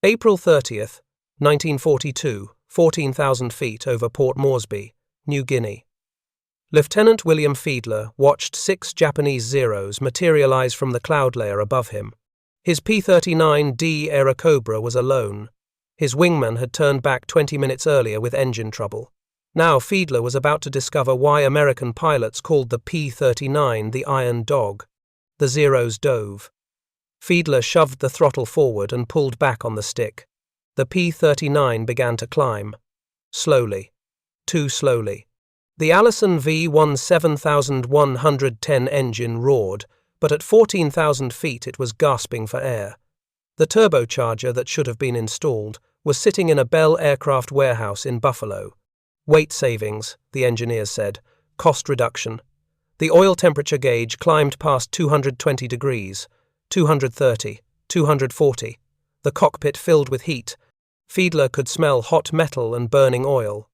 April 30th, 1942, 14,000 feet over Port Moresby, New Guinea. Lieutenant William Fiedler watched 6 Japanese Zeros materialize from the cloud layer above him. His P-39D Airacobra was alone. His wingman had turned back 20 minutes earlier with engine trouble. Now Fiedler was about to discover why American pilots called the P-39 the Iron Dog. The Zeros dove. Fiedler shoved the throttle forward and pulled back on the stick. The P-39 began to climb. Slowly. Too slowly. The Allison V-17110 engine roared, but at 14,000 feet it was gasping for air. The turbocharger that should have been installed was sitting in a Bell aircraft warehouse in Buffalo. Weight savings, the engineers said. Cost reduction. The oil temperature gauge climbed past 220 degrees, 230, 240. The cockpit filled with heat. Fiedler could smell hot metal and burning oil.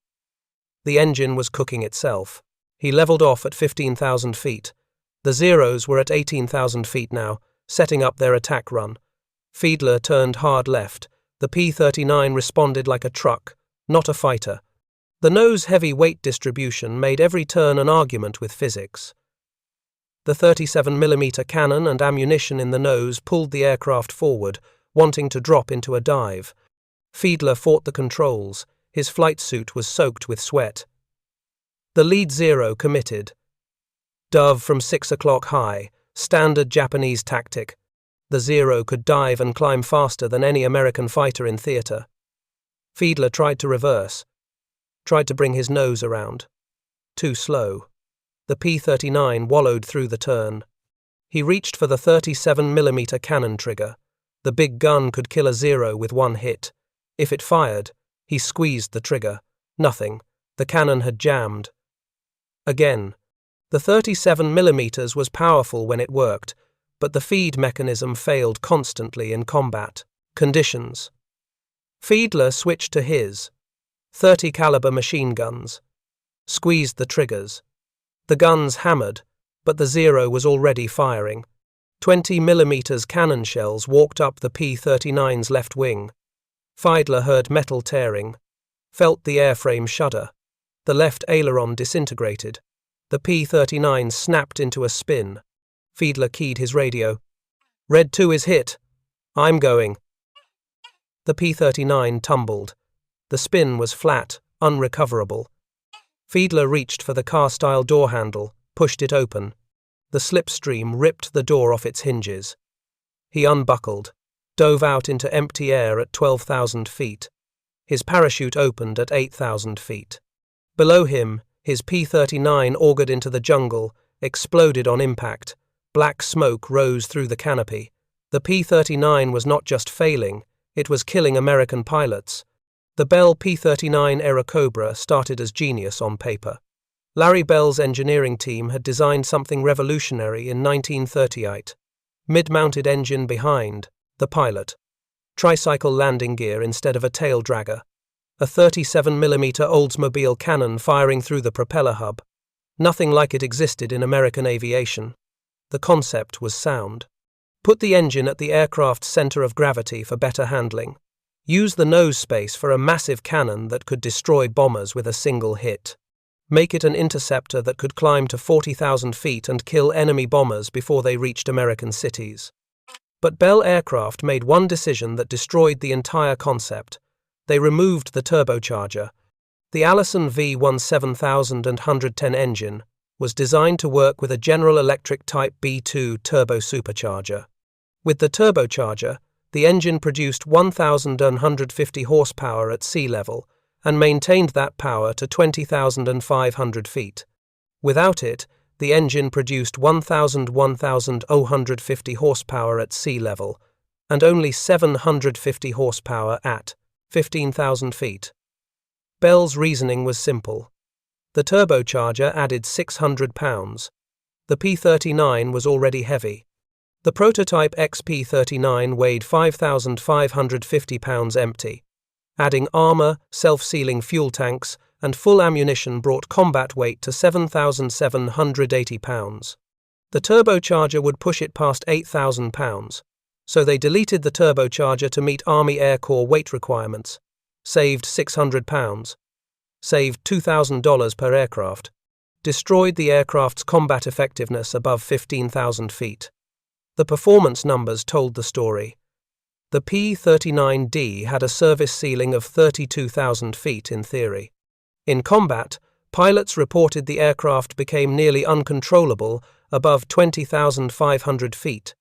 The engine was cooking itself. He leveled off at 15,000 feet. The Zeros were at 18,000 feet now, setting up their attack run. Fiedler turned hard left. The P-39 responded like a truck, not a fighter. The nose-heavy weight distribution made every turn an argument with physics. The 37mm cannon and ammunition in the nose pulled the aircraft forward, wanting to drop into a dive. Fiedler fought the controls. His flight suit was soaked with sweat. The lead Zero committed. Dove from 6 o'clock high, standard Japanese tactic. The Zero could dive and climb faster than any American fighter in theater. Fiedler tried to reverse. Tried to bring his nose around. Too slow. The P-39 wallowed through the turn. He reached for the 37mm cannon trigger. The big gun could kill a Zero with one hit. If it fired, he squeezed the trigger. Nothing. The cannon had jammed. Again. The 37mm was powerful when it worked, but the feed mechanism failed constantly in combat conditions. Fiedler switched to his 30 caliber machine guns. Squeezed the triggers. The guns hammered, but the Zero was already firing. 20mm cannon shells walked up the P-39's left wing. Fiedler heard metal tearing. Felt the airframe shudder. The left aileron disintegrated. The P-39 snapped into a spin. Fiedler keyed his radio. Red 2 is hit. I'm going. The P-39 tumbled. The spin was flat, unrecoverable. Fiedler reached for the car-style door handle, pushed it open. The slipstream ripped the door off its hinges. He unbuckled, dove out into empty air at 12,000 feet. His parachute opened at 8,000 feet. Below him, his P-39 augured into the jungle, exploded on impact. Black smoke rose through the canopy. The P-39 was not just failing, it was killing American pilots. The Bell P-39 Airacobra started as genius on paper. Larry Bell's engineering team had designed something revolutionary in 1938. Mid-mounted engine behind, the pilot. Tricycle landing gear instead of a tail dragger. A 37mm Oldsmobile cannon firing through the propeller hub. Nothing like it existed in American aviation. The concept was sound. Put the engine at the aircraft's center of gravity for better handling. Use the nose space for a massive cannon that could destroy bombers with a single hit. Make it an interceptor that could climb to 40,000 feet and kill enemy bombers before they reached American cities. But Bell Aircraft made one decision that destroyed the entire concept. They removed the turbocharger. The Allison V-17110 engine was designed to work with a General Electric Type B2 turbo supercharger. With the turbocharger, the engine produced 1,150 horsepower at sea level and maintained that power to 20,500 feet. Without it, the engine produced 1,150 horsepower at sea level and only 750 horsepower at 15,000 feet. Bell's reasoning was simple. The turbocharger added 600 pounds. The P-39 was already heavy. The prototype XP-39 weighed 5,550 pounds empty. Adding armor, self-sealing fuel tanks, and full ammunition brought combat weight to 7,780 pounds. The turbocharger would push it past 8,000 pounds. So they deleted the turbocharger to meet Army Air Corps weight requirements. Saved £600. Saved $2,000 per aircraft. Destroyed the aircraft's combat effectiveness above 15,000 feet. The performance numbers told the story. The P-39D had a service ceiling of 32,000 feet in theory. In combat, pilots reported the aircraft became nearly uncontrollable above 20,500 feet.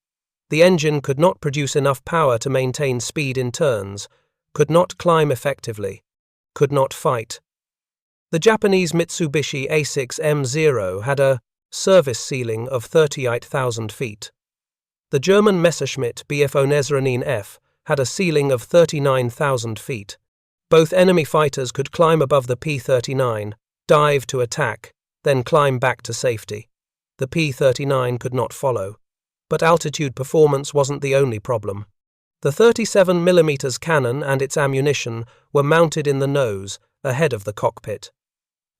The engine could not produce enough power to maintain speed in turns, could not climb effectively, could not fight. The Japanese Mitsubishi A6M0 had a service ceiling of 38,000 feet. The German Messerschmitt Bf Nesranin F had a ceiling of 39,000 feet. Both enemy fighters could climb above the P-39, dive to attack, then climb back to safety. The P-39 could not follow. But altitude performance wasn't the only problem. The 37mm cannon and its ammunition were mounted in the nose, ahead of the cockpit.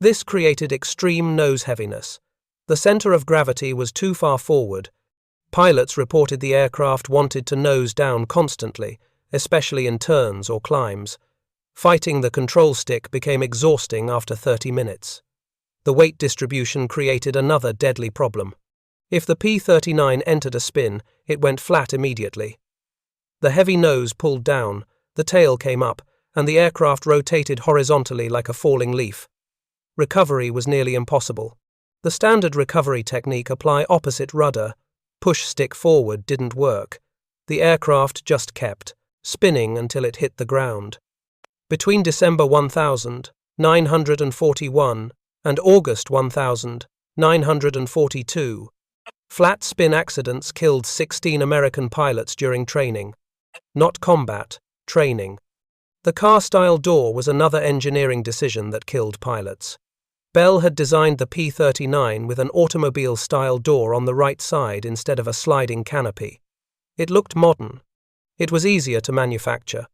This created extreme nose heaviness. The center of gravity was too far forward. Pilots reported the aircraft wanted to nose down constantly, especially in turns or climbs. Fighting the control stick became exhausting after 30 minutes. The weight distribution created another deadly problem. If the P-39 entered a spin, it went flat immediately. The heavy nose pulled down, the tail came up, and the aircraft rotated horizontally like a falling leaf. Recovery was nearly impossible. The standard recovery technique, apply opposite rudder, push stick forward, didn't work. The aircraft just kept spinning until it hit the ground. Between December 1941 and August 1942, flat spin accidents killed 16 American pilots during training. Not combat, training. The car-style door was another engineering decision that killed pilots. Bell had designed the P-39 with an automobile-style door on the right side instead of a sliding canopy. It looked modern. It was easier to manufacture.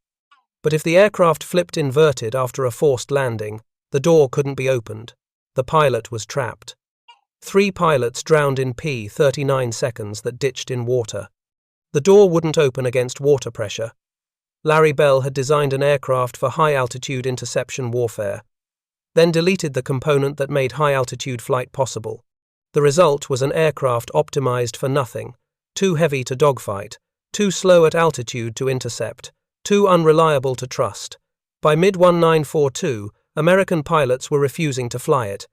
But if the aircraft flipped inverted after a forced landing, the door couldn't be opened. The pilot was trapped. 3 pilots drowned in P-39 seconds that ditched in water. The door wouldn't open against water pressure. Larry Bell had designed an aircraft for high-altitude interception warfare, then deleted the component that made high-altitude flight possible. The result was an aircraft optimized for nothing, too heavy to dogfight, too slow at altitude to intercept, too unreliable to trust. By mid-1942, American pilots were refusing to fly it.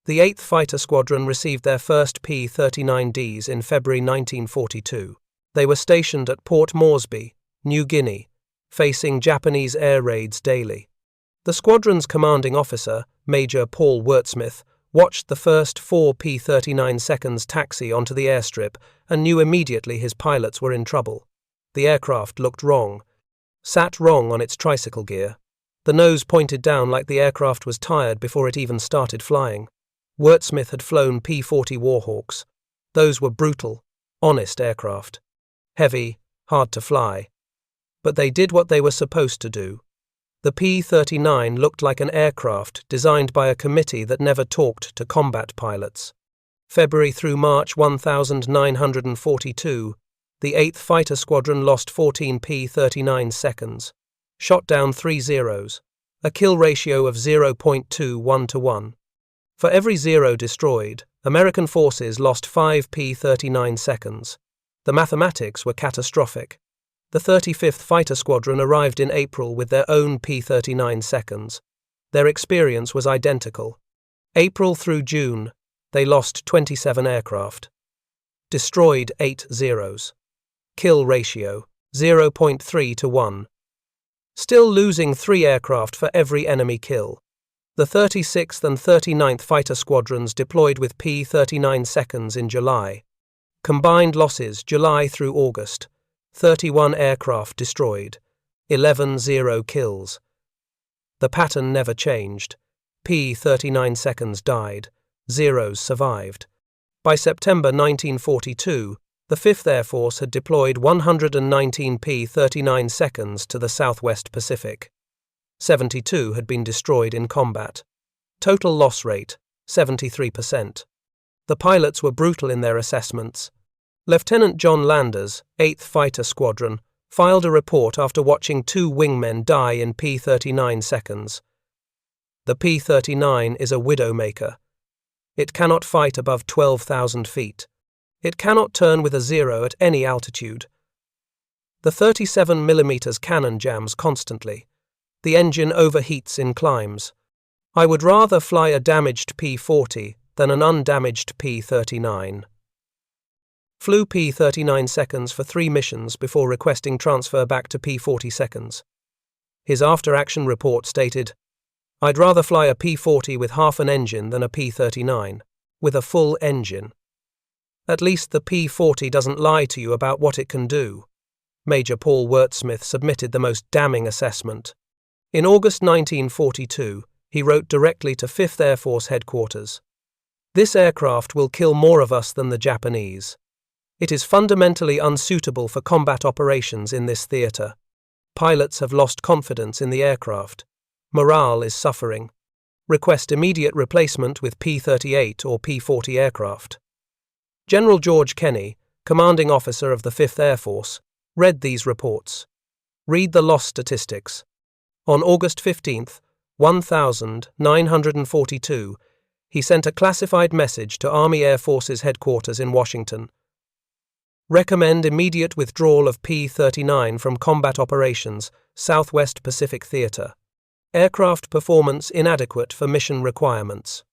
The 8th Fighter Squadron received their first P-39Ds in February 1942. They were stationed at Port Moresby, New Guinea, facing Japanese air raids daily. The squadron's commanding officer, Major Paul Wurtsmith, watched the first 4 P-39 seconds taxi onto the airstrip and knew immediately his pilots were in trouble. The aircraft looked wrong, sat wrong on its tricycle gear. The nose pointed down like the aircraft was tired before it even started flying. Wurtsmith had flown P-40 Warhawks. Those were brutal, honest aircraft. Heavy, hard to fly. But they did what they were supposed to do. The P-39 looked like an aircraft designed by a committee that never talked to combat pilots. February through March 1942, the 8th Fighter Squadron lost 14 P-39 seconds, shot down 3 zeros, a kill ratio of 0.21 to 1. For every zero destroyed, American forces lost 5 P-39 seconds. The mathematics were catastrophic. The 35th Fighter Squadron arrived in April with their own P-39 seconds. Their experience was identical. April through June, they lost 27 aircraft. Destroyed 8 zeros. Kill ratio, 0.3 to 1. Still losing 3 aircraft for every enemy kill. The 36th and 39th Fighter Squadrons deployed with P-39 seconds in July. Combined losses July through August, 31 aircraft destroyed, 11 zero kills. The pattern never changed. P-39 seconds died, zeros survived. By September 1942, the 5th Air Force had deployed 119 P-39 seconds to the Southwest Pacific. 72 had been destroyed in combat. Total loss rate, 73%. The pilots were brutal in their assessments. Lieutenant John Landers, 8th Fighter Squadron, filed a report after watching 2 wingmen die in P-39 seconds. The P-39 is a widowmaker. It cannot fight above 12,000 feet. It cannot turn with a 0 at any altitude. The 37mm cannon jams constantly. The engine overheats in climbs. I would rather fly a damaged P-40 than an undamaged P-39. Flew P-39 seconds for 3 missions before requesting transfer back to P-40 seconds. His after-action report stated, "I'd rather fly a P-40 with half an engine than a P-39, with a full engine. At least the P-40 doesn't lie to you about what it can do." Major Paul Wurtsmith submitted the most damning assessment. In August 1942, he wrote directly to 5th Air Force Headquarters, "This aircraft will kill more of us than the Japanese. It is fundamentally unsuitable for combat operations in this theater. Pilots have lost confidence in the aircraft. Morale is suffering. Request immediate replacement with P-38 or P-40 aircraft." General George Kenney, commanding officer of the 5th Air Force, read these reports. Read the loss statistics. On August 15, 1942, he sent a classified message to Army Air Forces headquarters in Washington. Recommend immediate withdrawal of P-39 from combat operations, Southwest Pacific Theater. Aircraft performance inadequate for mission requirements.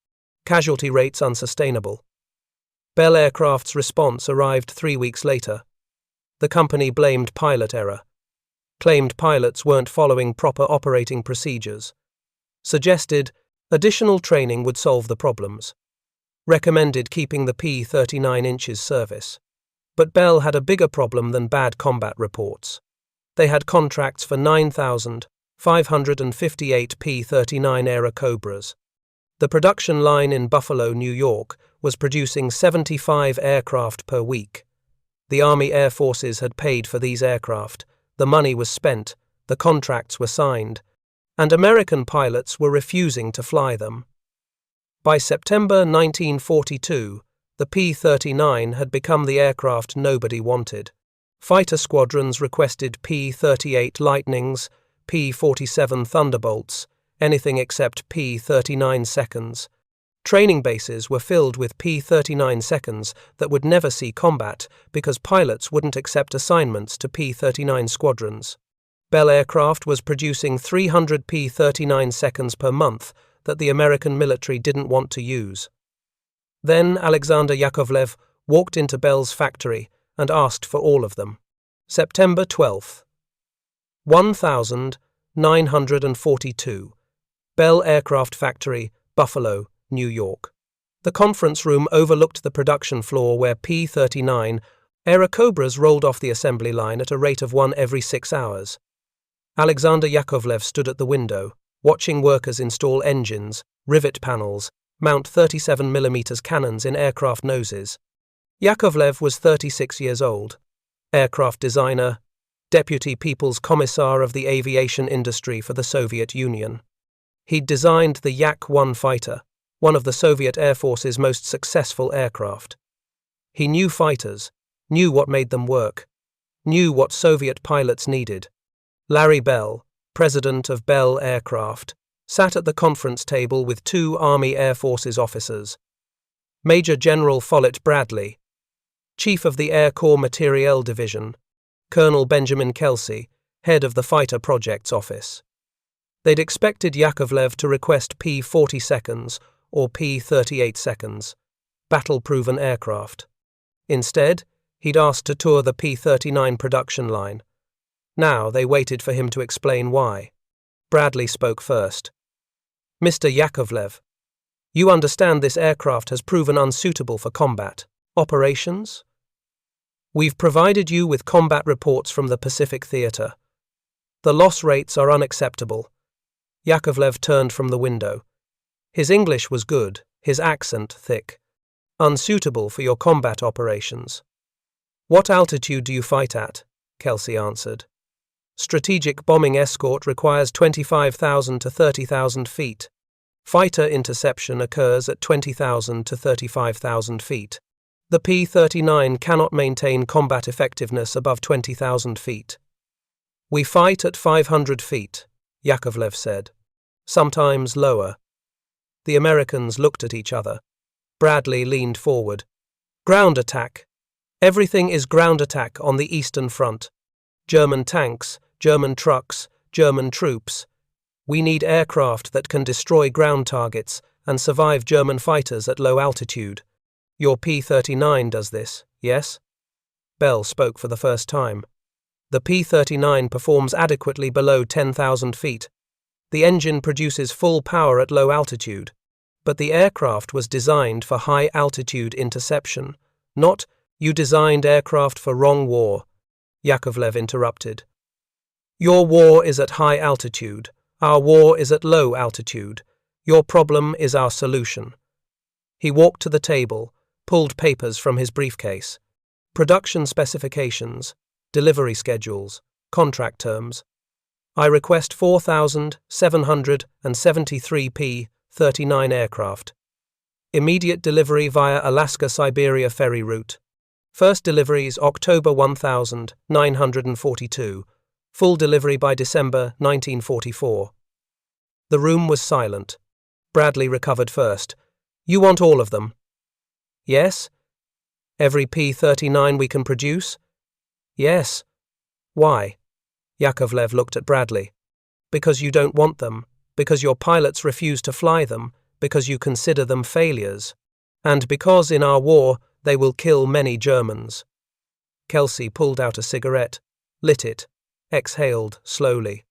Casualty rates unsustainable. Bell Aircraft's response arrived 3 weeks later. The company blamed pilot error. Claimed pilots weren't following proper operating procedures. Suggested additional training would solve the problems. Recommended keeping the P-39 inches service. But Bell had a bigger problem than bad combat reports. They had contracts for 9,558 P-39 Airacobras. The production line in Buffalo, New York, was producing 75 aircraft per week. The Army Air Forces had paid for these aircraft, the money was spent, the contracts were signed, and American pilots were refusing to fly them. By September 1942, the P-39 had become the aircraft nobody wanted. Fighter squadrons requested P-38 Lightnings, P-47 Thunderbolts, anything except P-39 seconds. Training bases were filled with P-39 seconds that would never see combat because pilots wouldn't accept assignments to P-39 squadrons. Bell Aircraft was producing 300 P-39 seconds per month that the American military didn't want to use. Then Alexander Yakovlev walked into Bell's factory and asked for all of them. September 12th. 1942. Bell Aircraft Factory, Buffalo, New York. The conference room overlooked the production floor where P-39 Airacobras rolled off the assembly line at a rate of 1 every 6 hours. Alexander Yakovlev stood at the window, watching workers install engines, rivet panels, mount 37mm cannons in aircraft noses. Yakovlev was 36 years old, aircraft designer, deputy People's Commissar of the aviation industry for the Soviet Union. He'd designed the Yak-1 fighter, one of the Soviet Air Force's most successful aircraft. He knew fighters, knew what made them work, knew what Soviet pilots needed. Larry Bell, president of Bell Aircraft, sat at the conference table with 2 Army Air Forces officers. Major General Follett Bradley, Chief of the Air Corps Materiel Division, Colonel Benjamin Kelsey, head of the Fighter Projects Office. They'd expected Yakovlev to request P-40 seconds or P-38 seconds, battle-proven aircraft. Instead, he'd asked to tour the P-39 production line. Now they waited for him to explain why. Bradley spoke first. "Mr. Yakovlev, you understand this aircraft has proven unsuitable for combat operations? We've provided you with combat reports from the Pacific Theater. The loss rates are unacceptable." Yakovlev turned from the window. His English was good, his accent thick. "Unsuitable for your combat operations." "What altitude do you fight at?" Kelsey answered. "Strategic bombing escort requires 25,000 to 30,000 feet. Fighter interception occurs at 20,000 to 35,000 feet. The P-39 cannot maintain combat effectiveness above 20,000 feet. We fight at 500 feet, Yakovlev said. Sometimes lower. The Americans looked at each other. Bradley leaned forward. Ground attack. Everything is ground attack on the Eastern Front. German tanks, German trucks, German troops. We need aircraft that can destroy ground targets and survive German fighters at low altitude. Your P-39 does this, yes? Bell spoke for the first time. The P-39 performs adequately below 10,000 feet. The engine produces full power at low altitude. But the aircraft was designed for high-altitude interception, not you designed aircraft for wrong war, Yakovlev interrupted. Your war is at high altitude. Our war is at low altitude. Your problem is our solution. He walked to the table, pulled papers from his briefcase. Production specifications, delivery schedules, contract terms. I request 4,773 P-39 aircraft. Immediate delivery via Alaska-Siberia ferry route. First deliveries October 1942. Full delivery by December 1944. The room was silent. Bradley recovered first. You want all of them? Yes. Every P-39 we can produce? Yes. Why? Yakovlev looked at Bradley. Because you don't want them, because your pilots refuse to fly them, because you consider them failures, and because in our war they will kill many Germans. Kelsey pulled out a cigarette, lit it, exhaled slowly.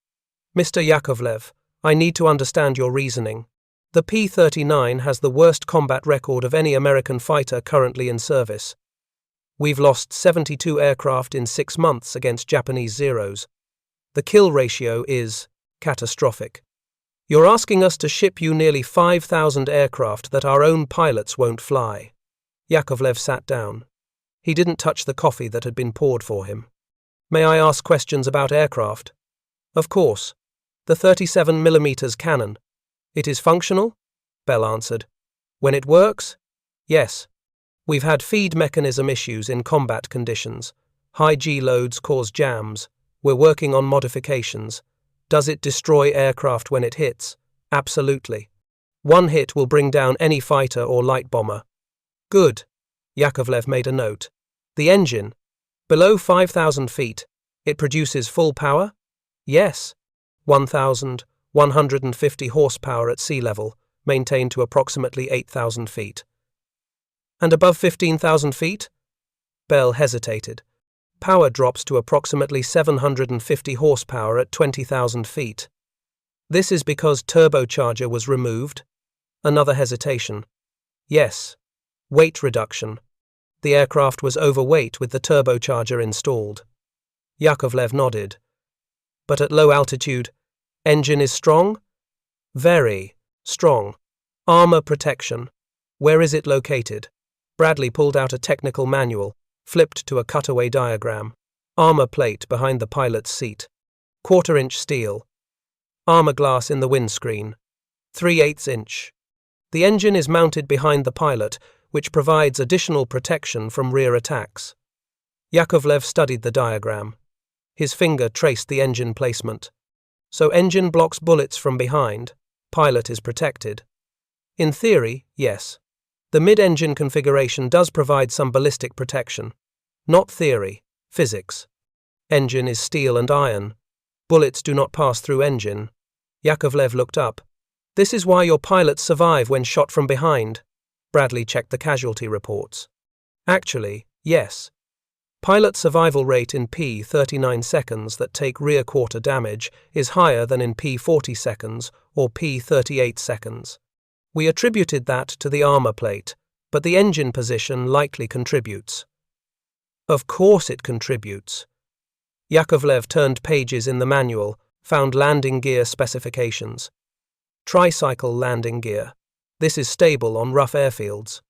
Mr. Yakovlev, I need to understand your reasoning. The P-39 has the worst combat record of any American fighter currently in service. We've lost 72 aircraft in 6 months against Japanese Zeros. The kill ratio is catastrophic. You're asking us to ship you nearly 5,000 aircraft that our own pilots won't fly. Yakovlev sat down. He didn't touch the coffee that had been poured for him. May I ask questions about aircraft? Of course. The 37mm cannon. It is functional? Bell answered. When it works? Yes. We've had feed mechanism issues in combat conditions. High G loads cause jams. We're working on modifications. Does it destroy aircraft when it hits? Absolutely. One hit will bring down any fighter or light bomber. Good. Yakovlev made a note. The engine. Below 5,000 feet. It produces full power? Yes. 1,150 horsepower at sea level, maintained to approximately 8,000 feet. And above 15,000 feet? Bell hesitated. Power drops to approximately 750 horsepower at 20,000 feet. This is because turbocharger was removed? Another hesitation. Yes. Weight reduction. The aircraft was overweight with the turbocharger installed. Yakovlev nodded. But at low altitude, engine is strong? Very strong. Armor protection. Where is it located? Bradley pulled out a technical manual, flipped to a cutaway diagram. Armor plate behind the pilot's seat. 1/4-inch steel. Armor glass in the windscreen. 3/8 inch. The engine is mounted behind the pilot, which provides additional protection from rear attacks. Yakovlev studied the diagram. His finger traced the engine placement. So engine blocks bullets from behind, pilot is protected. In theory, yes. The mid-engine configuration does provide some ballistic protection. Not theory, physics. Engine is steel and iron. Bullets do not pass through engine. Yakovlev looked up. This is why your pilots survive when shot from behind. Bradley checked the casualty reports. Actually, yes. Pilot survival rate in P-39 seconds that take rear quarter damage is higher than in P-40 seconds or P-38 seconds. We attributed that to the armor plate, but the engine position likely contributes. Of course it contributes. Yakovlev turned pages in the manual, found landing gear specifications. Tricycle landing gear. This is stable on rough airfields.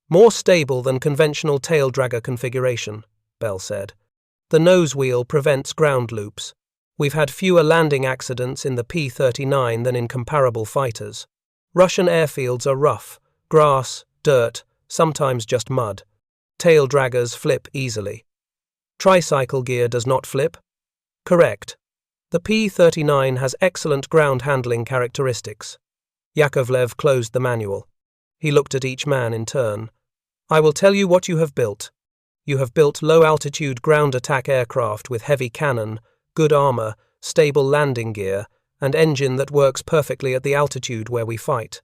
More stable than conventional tail dragger configuration, Bell said. The nose wheel prevents ground loops. We've had fewer landing accidents in the P-39 than in comparable fighters. Russian airfields are rough, grass, dirt, sometimes just mud. Tail draggers flip easily. Tricycle gear does not flip? Correct. The P-39 has excellent ground handling characteristics. Yakovlev closed the manual. He looked at each man in turn. I will tell you what you have built. You have built low-altitude ground attack aircraft with heavy cannon, good armor, stable landing gear, and engine that works perfectly at the altitude where we fight.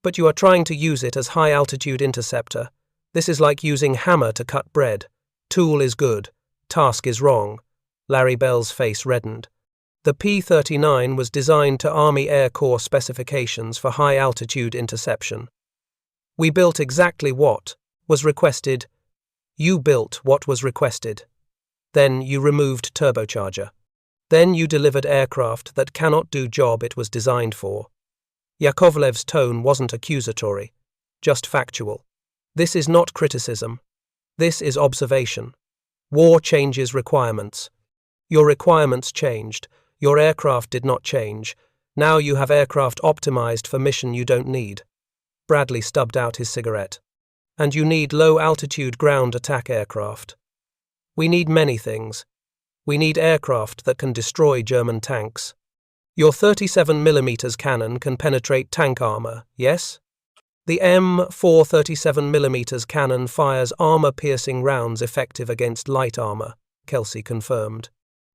But you are trying to use it as high-altitude interceptor. This is like using hammer to cut bread. Tool is good. Task is wrong. Larry Bell's face reddened. The P-39 was designed to Army Air Corps specifications for high-altitude interception. We built exactly what was requested. You built what was requested. Then you removed turbocharger. Then you delivered aircraft that cannot do job it was designed for. Yakovlev's tone wasn't accusatory, just factual. This is not criticism. This is observation. War changes requirements. Your requirements changed. Your aircraft did not change. Now you have aircraft optimized for mission you don't need. Bradley stubbed out his cigarette. And you need low-altitude ground attack aircraft. We need many things. We need aircraft that can destroy German tanks. Your 37mm cannon can penetrate tank armor, yes? The M4 37mm cannon fires armor-piercing rounds effective against light armor, Kelsey confirmed.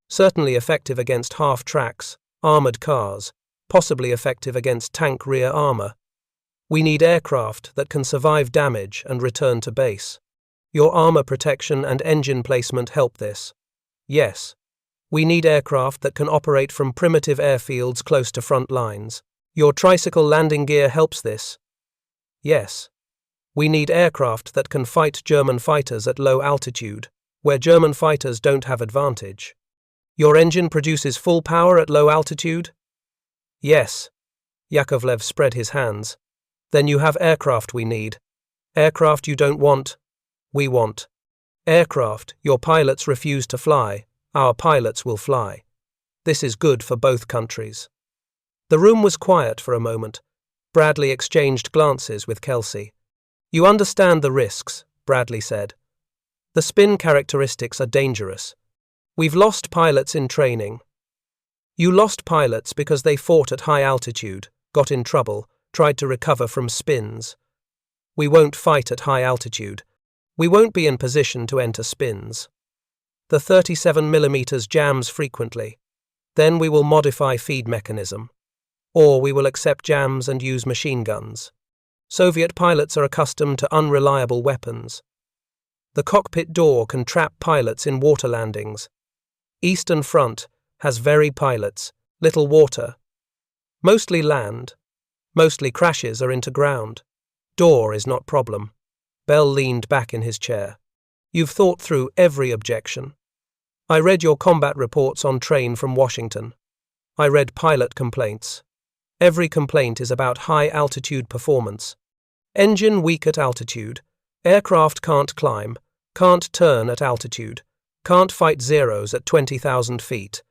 Certainly effective against half-tracks, armored cars, possibly effective against tank rear armor. We need aircraft that can survive damage and return to base. Your armor protection and engine placement help this. Yes. We need aircraft that can operate from primitive airfields close to front lines. Your tricycle landing gear helps this. Yes. We need aircraft that can fight German fighters at low altitude, where German fighters don't have advantage. Your engine produces full power at low altitude? Yes. Yakovlev spread his hands. Then you have aircraft we need. Aircraft you don't want, we want. Aircraft your pilots refuse to fly, our pilots will fly. This is good for both countries. The room was quiet for a moment. Bradley exchanged glances with Kelsey. You understand the risks, Bradley said. The spin characteristics are dangerous. We've lost pilots in training. You lost pilots because they fought at high altitude, got in trouble, tried to recover from spins. We won't fight at high altitude. We won't be in position to enter spins. The 37mm jams frequently. Then we will modify feed mechanism. Or we will accept jams and use machine guns. Soviet pilots are accustomed to unreliable weapons. The cockpit door can trap pilots in water landings. Eastern Front has very pilots, little water. Mostly land. Mostly crashes are into ground. Door is not problem. Bell leaned back in his chair. You've thought through every objection. I read your combat reports on train from Washington. I read pilot complaints. Every complaint is about high-altitude performance. Engine weak at altitude. Aircraft can't climb, can't turn at altitude, can't fight zeros at 20,000 feet.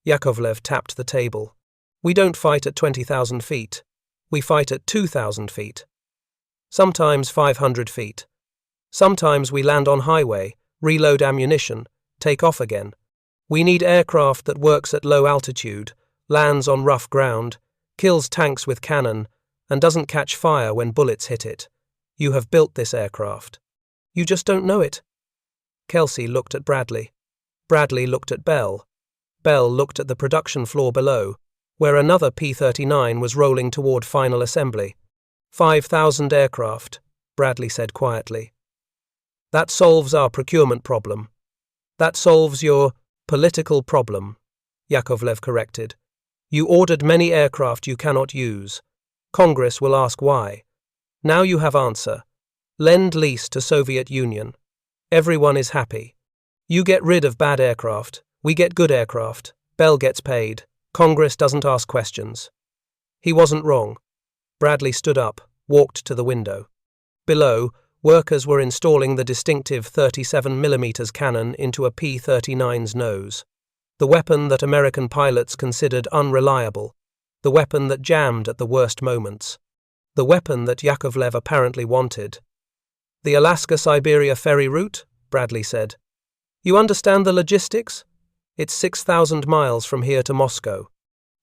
Yakovlev tapped the table. We don't fight at 20,000 feet. We fight at 2,000 feet. Sometimes 500 feet. Sometimes we land on highway, reload ammunition, take off again. We need aircraft that works at low altitude, lands on rough ground, kills tanks with cannon, and doesn't catch fire when bullets hit it. You have built this aircraft. You just don't know it. Kelsey looked at Bradley. Bradley looked at Bell. Bell looked at the production floor below, where another P-39 was rolling toward final assembly. 5,000 aircraft, Bradley said quietly. That solves our procurement problem. That solves your political problem, Yakovlev corrected. You ordered many aircraft you cannot use. Congress will ask why. Now you have answer. Lend lease to Soviet Union. Everyone is happy. You get rid of bad aircraft. We get good aircraft. Bell gets paid. Congress doesn't ask questions. He wasn't wrong. Bradley stood up, walked to the window. Below, workers were installing the distinctive 37mm cannon into a P-39's nose. The weapon that American pilots considered unreliable. The weapon that jammed at the worst moments. The weapon that Yakovlev apparently wanted. The Alaska-Siberia ferry route, Bradley said. You understand the logistics? It's 6,000 miles from here to Moscow,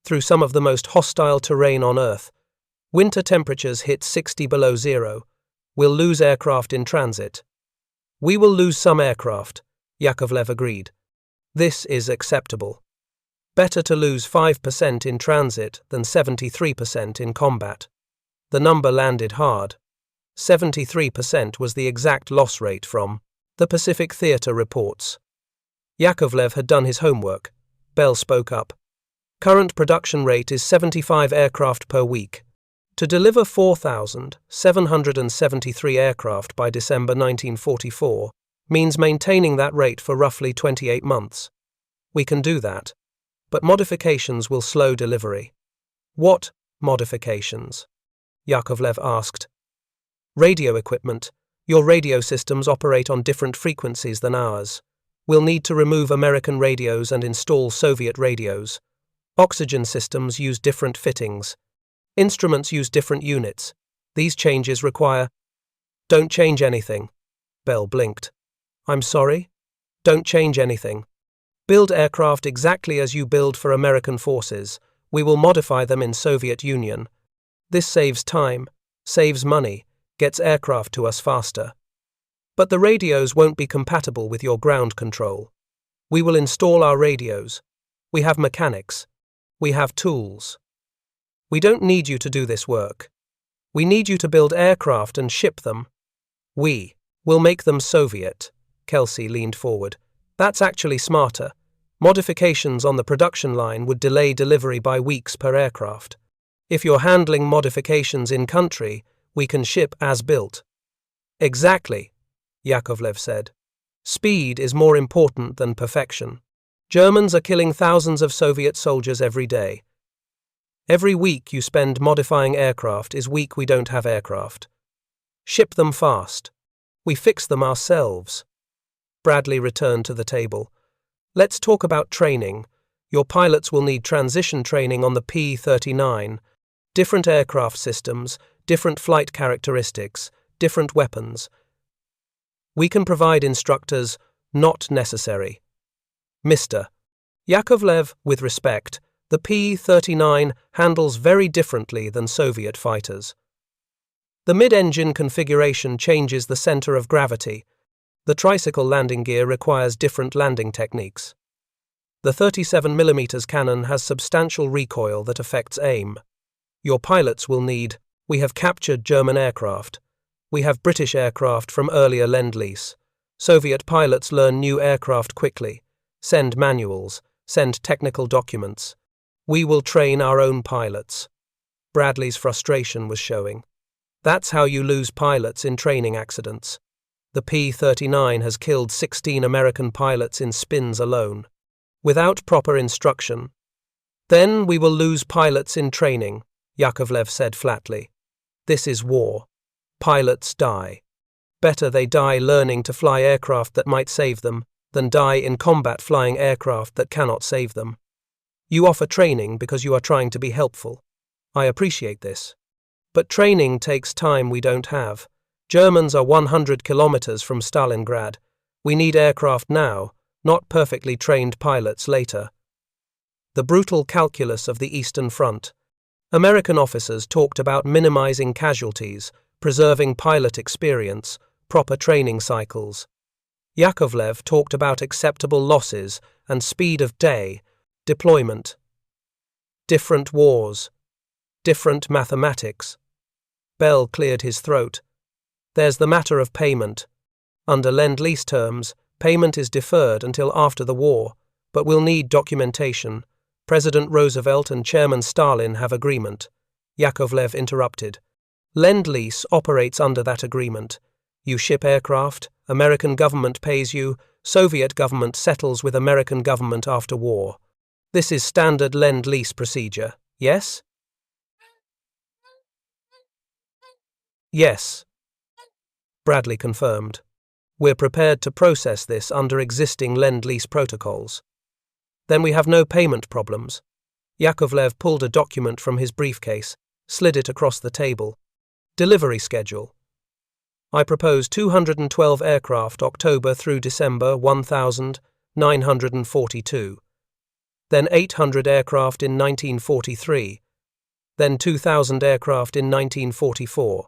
through some of the most hostile terrain on Earth. Winter temperatures hit 60 below zero. We'll lose aircraft in transit. We will lose some aircraft, Yakovlev agreed. This is acceptable. Better to lose 5% in transit than 73% in combat. The number landed hard. 73% was the exact loss rate from the Pacific Theater reports. Yakovlev had done his homework. Bell spoke up. Current production rate is 75 aircraft per week. To deliver 4,773 aircraft by December 1944 means maintaining that rate for roughly 28 months. We can do that. But modifications will slow delivery. What modifications? Yakovlev asked. Radio equipment. Your radio systems operate on different frequencies than ours. We'll need to remove American radios and install Soviet radios. Oxygen systems use different fittings. Instruments use different units. These changes require… Don't change anything. Bell blinked. I'm sorry? Don't change anything. Build aircraft exactly as you build for American forces. We will modify them in Soviet Union. This saves time, saves money, gets aircraft to us faster. But the radios won't be compatible with your ground control. We will install our radios. We have mechanics. We have tools. We don't need you to do this work. We need you to build aircraft and ship them. We will make them Soviet. Kelsey leaned forward. That's actually smarter. Modifications on the production line would delay delivery by weeks per aircraft. If you're handling modifications in country, we can ship as built. Exactly, Yakovlev said. Speed is more important than perfection. Germans are killing thousands of Soviet soldiers every day. Every week you spend modifying aircraft is week we don't have aircraft. Ship them fast. We fix them ourselves. Bradley returned to the table. Let's talk about training. Your pilots will need transition training on the P-39. Different aircraft systems, different flight characteristics, different weapons. We can provide instructors, not necessary. Mr. Yakovlev, with respect, the P-39 handles very differently than Soviet fighters. The mid-engine configuration changes the center of gravity. The Tricycle landing gear requires different landing techniques. The 37mm cannon has substantial recoil that affects aim. Your pilots will need… We have captured German aircraft. We have British aircraft from earlier Lend-Lease. Soviet pilots learn new aircraft quickly. Send manuals. Send technical documents. We will train our own pilots. Bradley's frustration was showing. That's how you lose pilots in training accidents. The P-39 has killed 16 American pilots in spins alone, without proper instruction. Then we will lose pilots in training, Yakovlev said flatly. This is war. Pilots die. Better they die learning to fly aircraft that might save them, than die in combat flying aircraft that cannot save them. You offer training because you are trying to be helpful. I appreciate this. But training takes time we don't have. Germans are 100 kilometers from Stalingrad. We need aircraft now, not perfectly trained pilots later. The brutal calculus of the Eastern Front. American officers talked about minimizing casualties, preserving pilot experience, proper training cycles. Yakovlev talked about acceptable losses and speed of day, deployment. Different wars. Different mathematics. Bell cleared his throat. There's the matter of payment. Under Lend-Lease terms, payment is deferred until after the war, but we'll need documentation. President Roosevelt and Chairman Stalin have agreement. Yakovlev interrupted. Lend-Lease operates under that agreement. You ship aircraft, American government pays you, Soviet government settles with American government after war. This is standard Lend-Lease procedure, yes? Yes. Bradley confirmed. We're prepared to process this under existing Lend-Lease protocols. Then we have no payment problems. Yakovlev pulled a document from his briefcase, slid it across the table. Delivery schedule. I propose 212 aircraft October through December 1942. Then 800 aircraft in 1943. Then 2,000 aircraft in 1944.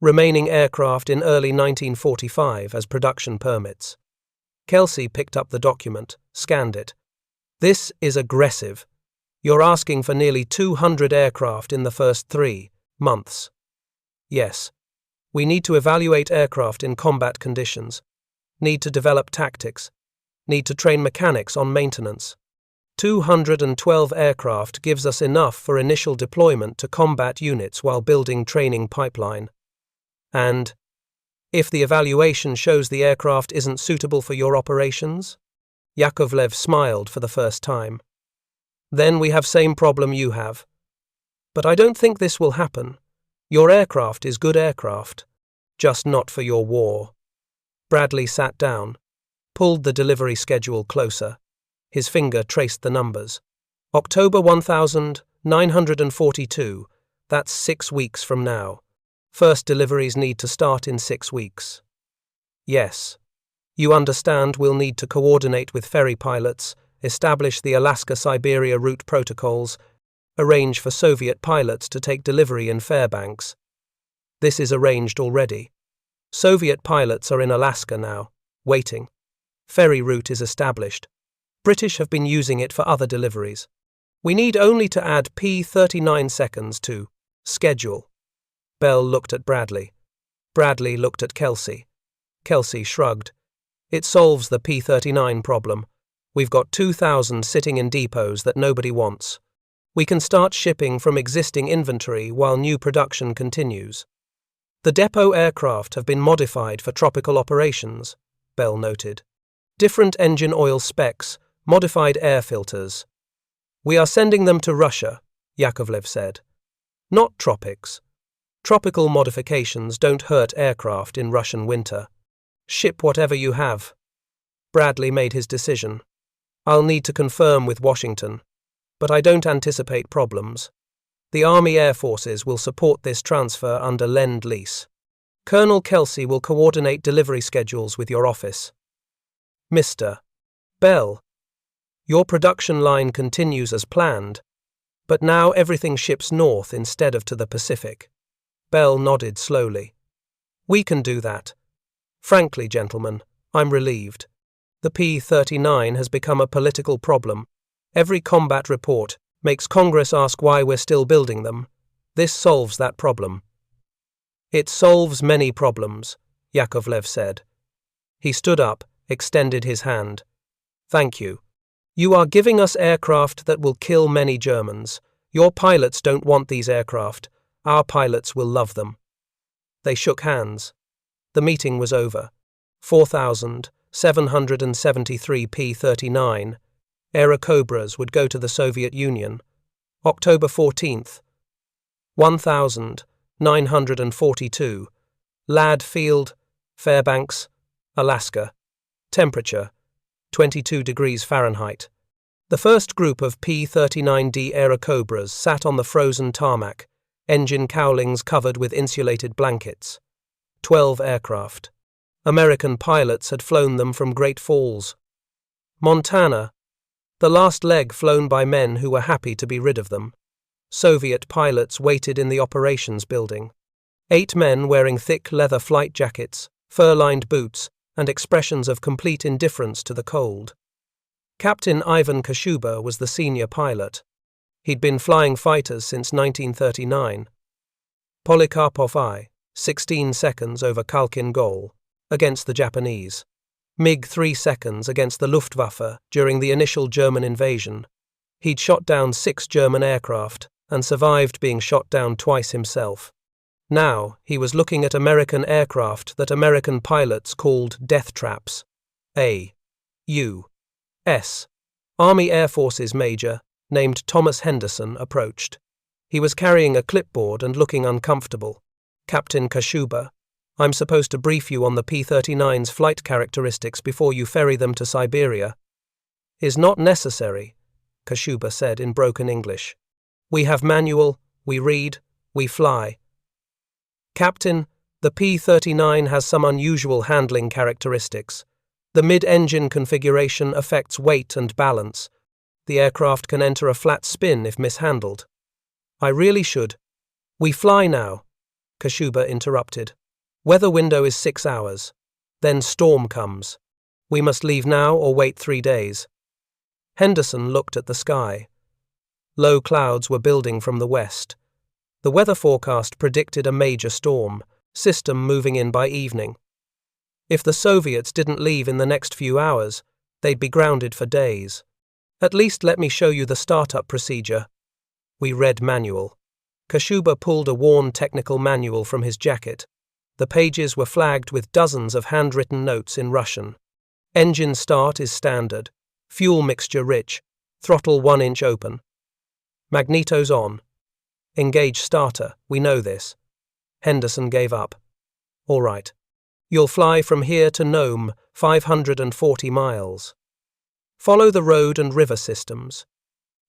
Remaining aircraft in early 1945 as production permits. Kelsey picked up the document, scanned it. This is aggressive. You're asking for nearly 200 aircraft in the first 3 months. Yes. We need to evaluate aircraft in combat conditions. Need to develop tactics. Need to train mechanics on maintenance. 212 aircraft gives us enough for initial deployment to combat units while building training pipeline. And if the evaluation shows the aircraft isn't suitable for your operations? Yakovlev smiled for the first time. Then we have same problem you have. But I don't think this will happen. Your aircraft is good aircraft, just not for your war. Bradley sat down, pulled the delivery schedule closer. His finger traced the numbers. October 1942, that's 6 weeks from now. First deliveries need to start in 6 weeks. Yes. You understand we'll need to coordinate with ferry pilots, establish the Alaska-Siberia route protocols, arrange for Soviet pilots to take delivery in Fairbanks. This is arranged already. Soviet pilots are in Alaska now, waiting. Ferry route is established. British have been using it for other deliveries. We need only to add P-39 seconds to schedule. Bell looked at Bradley. Bradley looked at Kelsey. Kelsey shrugged. It solves the P-39 problem. We've got 2,000 sitting in depots that nobody wants. We can start shipping from existing inventory while new production continues. The depot aircraft have been modified for tropical operations, Bell noted. Different engine oil specs, modified air filters. We are sending them to Russia, Yakovlev said. Not tropics. Tropical modifications don't hurt aircraft in Russian winter. Ship whatever you have. Bradley made his decision. I'll need to confirm with Washington, but I don't anticipate problems. The Army Air Forces will support this transfer under Lend-Lease. Colonel Kelsey will coordinate delivery schedules with your office. Mr. Bell, your production line continues as planned, but now everything ships north instead of to the Pacific. Bell nodded slowly. We can do that. Frankly, gentlemen, I'm relieved. The P-39 has become a political problem. Every combat report makes Congress ask why we're still building them. This solves that problem. It solves many problems, Yakovlev said. He stood up, extended his hand. Thank you. You are giving us aircraft that will kill many Germans. Your pilots don't want these aircraft. Our pilots will love them. They shook hands. The meeting was over. 4,773 P-39 Airacobras would go to the Soviet Union. October 14th. 1,942. Ladd Field, Fairbanks, Alaska. Temperature, 22 degrees Fahrenheit. The first group of P-39D Airacobras sat on the frozen tarmac, engine cowlings covered with insulated blankets. 12 aircraft. American pilots had flown them from Great Falls. Montana, the last leg flown by men who were happy to be rid of them. Soviet pilots waited in the operations building. 8 men wearing thick leather flight jackets, fur-lined boots, and expressions of complete indifference to the cold. Captain Ivan Kashuba was the senior pilot. He'd been flying fighters since 1939. Polikarpov I, 16 seconds over Khalkhin Gol, against the Japanese. MiG 3 seconds against the Luftwaffe during the initial German invasion. He'd shot down 6 German aircraft and survived being shot down twice himself. Now he was looking at American aircraft that American pilots called death traps. A.U.S. Army Air Forces Major, named Thomas Henderson, approached. He was carrying a clipboard and looking uncomfortable. Captain Kashuba, I'm supposed to brief you on the P-39's flight characteristics before you ferry them to Siberia. Is not necessary, Kashuba said in broken English. We have manual, we read, we fly. Captain, The P-39 has some unusual handling characteristics. The mid-engine configuration affects weight and balance. The aircraft can enter a flat spin if mishandled. I really should. We fly now, Kashuba interrupted. Weather window is 6 hours. Then storm comes. We must leave now or wait 3 days. Henderson looked at the sky. Low clouds were building from the west. The weather forecast predicted a major storm, system moving in by evening. If the Soviets didn't leave in the next few hours, they'd be grounded for days. At least let me show you the startup procedure. We read manual. Kashuba pulled a worn technical manual from his jacket. The pages were flagged with dozens of handwritten notes in Russian. Engine start is standard. Fuel mixture rich. Throttle 1 inch open. Magnetos on. Engage starter, we know this. Henderson gave up. All right. You'll fly from here to Nome, 540 miles. Follow the road and river systems.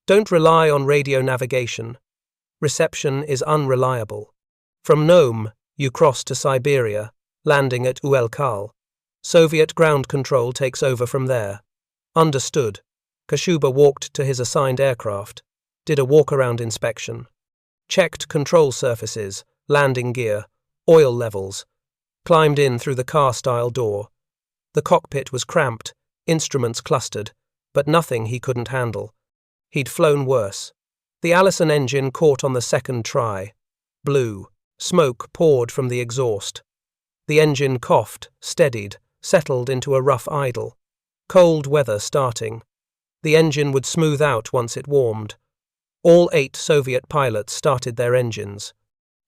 Don't rely on radio navigation. Reception is unreliable. From Nome, you cross to Siberia, landing at Uelkal. Soviet ground control takes over from there. Understood. Kashuba walked to his assigned aircraft, did a walk-around inspection. Checked control surfaces, landing gear, oil levels. Climbed in through the car-style door. The cockpit was cramped, instruments clustered, but nothing he couldn't handle. He'd flown worse. The Allison engine caught on the second try. Blew. Smoke poured from the exhaust. The engine coughed, steadied, settled into a rough idle. Cold weather starting. The engine would smooth out once it warmed. All 8 Soviet pilots started their engines.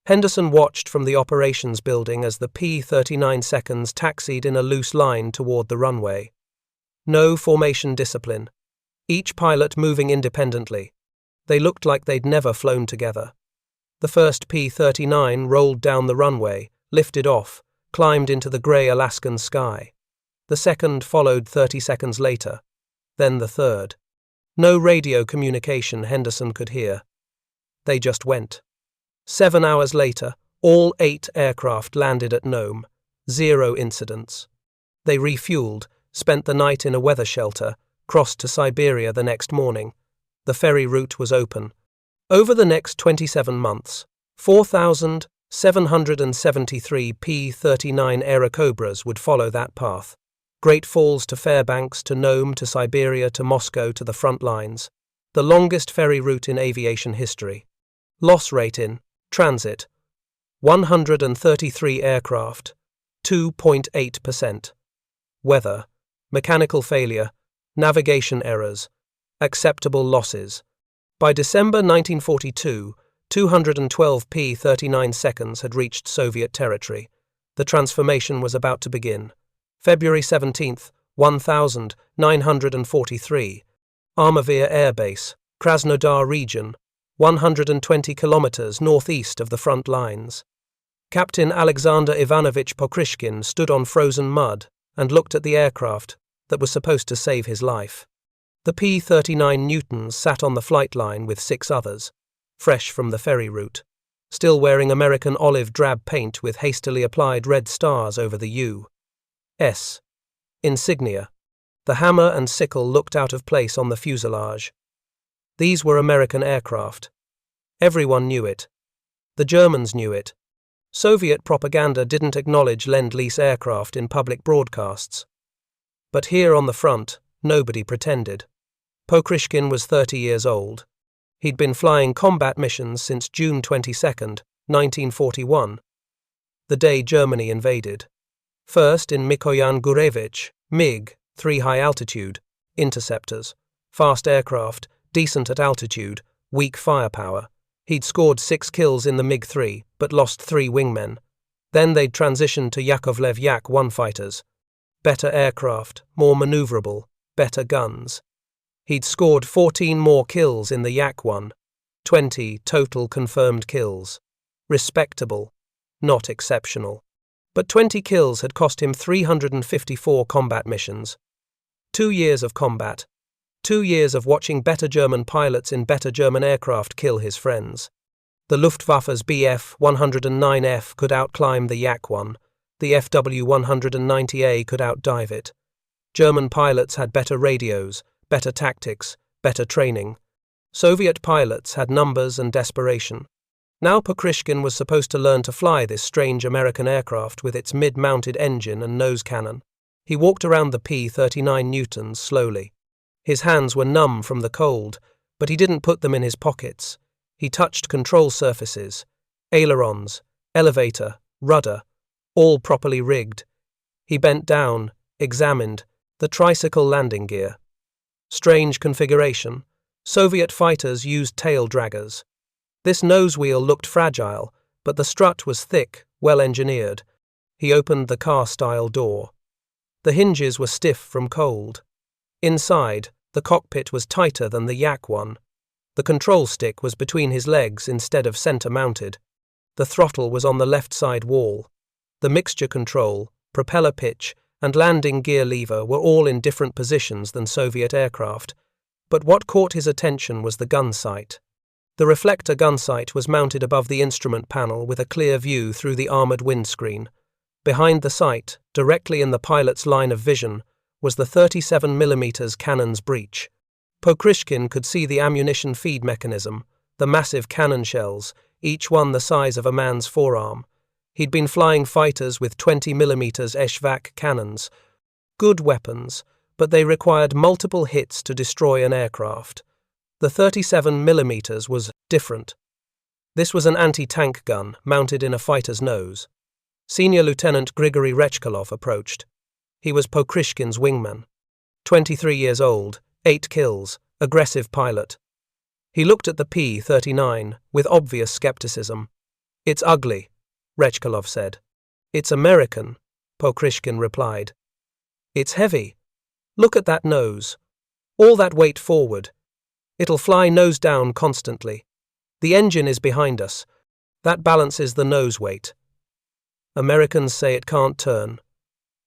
Henderson watched from the operations building as the P-39 seconds taxied in a loose line toward the runway. No formation discipline. Each pilot moving independently. They looked like they'd never flown together. The first P-39 rolled down the runway, lifted off, climbed into the grey Alaskan sky. The second followed 30 seconds later. Then the third. No radio communication Henderson could hear. They just went. 7 hours later, all 8 aircraft landed at Nome. 0 incidents. They refueled, spent the night in a weather shelter, crossed to Siberia the next morning. The ferry route was open. Over the next 27 months, 4,773 P-39 Airacobras would follow that path. Great Falls to Fairbanks to Nome to Siberia to Moscow to the front lines. The longest ferry route in aviation history. Loss rate in transit, 133 aircraft, 2.8%. Weather, mechanical failure, navigation errors, acceptable losses. By December 1942, 212 P-39 seconds had reached Soviet territory. The transformation was about to begin. February 17, 1943. Armavir Air Base, Krasnodar region, 120 kilometers northeast of the front lines. Captain Alexander Ivanovich Pokrishkin stood on frozen mud and looked at the aircraft that was supposed to save his life. The P-39 Newtons sat on the flight line with 6 others, fresh from the ferry route, still wearing American olive drab paint with hastily applied red stars over the U.S. insignia. The hammer and sickle looked out of place on the fuselage. These were American aircraft. Everyone knew it. The Germans knew it. Soviet propaganda didn't acknowledge Lend-Lease aircraft in public broadcasts. But here on the front, nobody pretended. Pokrishkin was 30 years old. He'd been flying combat missions since June 22, 1941, the day Germany invaded. First in Mikoyan Gurevich, MiG, 3 high-altitude, interceptors, fast aircraft, decent at altitude, weak firepower. He'd scored 6 kills in the MiG-3, but lost 3 wingmen. Then they'd transitioned to Yakovlev Yak-1 fighters. Better aircraft, more maneuverable, better guns. He'd scored 14 more kills in the Yak-1, 20 total confirmed kills. Respectable, not exceptional. But 20 kills had cost him 354 combat missions. 2 years of combat. 2 years of watching better German pilots in better German aircraft kill his friends. The Luftwaffe's Bf-109F could outclimb the Yak-1. The FW-190A could outdive it. German pilots had better radios, better tactics, better training. Soviet pilots had numbers and desperation. Now Pokrishkin was supposed to learn to fly this strange American aircraft with its mid-mounted engine and nose cannon. He walked around the P-39 Newtons slowly. His hands were numb from the cold, but he didn't put them in his pockets. He touched control surfaces, ailerons, elevator, rudder, all properly rigged. He bent down, examined the tricycle landing gear. Strange configuration. Soviet fighters used tail draggers. This nose wheel looked fragile, but the strut was thick, well engineered. He opened the car-style door. The hinges were stiff from cold. Inside, the cockpit was tighter than the Yak one. The control stick was between his legs instead of center-mounted. The throttle was on the left side wall. The mixture control, propeller pitch, and landing gear lever were all in different positions than Soviet aircraft, but what caught his attention was the gun sight. The reflector gun sight was mounted above the instrument panel with a clear view through the armored windscreen. Behind the sight, directly in the pilot's line of vision, was the 37mm cannon's breech. Pokrishkin could see the ammunition feed mechanism, the massive cannon shells, each one the size of a man's forearm. He'd been flying fighters with 20mm Eshvac cannons. Good weapons, but they required multiple hits to destroy an aircraft. The 37mm was different. This was an anti-tank gun mounted in a fighter's nose. Senior Lieutenant Grigory Rechkolov approached. He was Pokrishkin's wingman. 23 years old, 8 kills, aggressive pilot. He looked at the P-39 with obvious skepticism. "It's ugly," Rechkolov said. "It's American," Pokrishkin replied. "It's heavy. Look at that nose. All that weight forward. It'll fly nose down constantly. The engine is behind us. That balances the nose weight. Americans say it can't turn."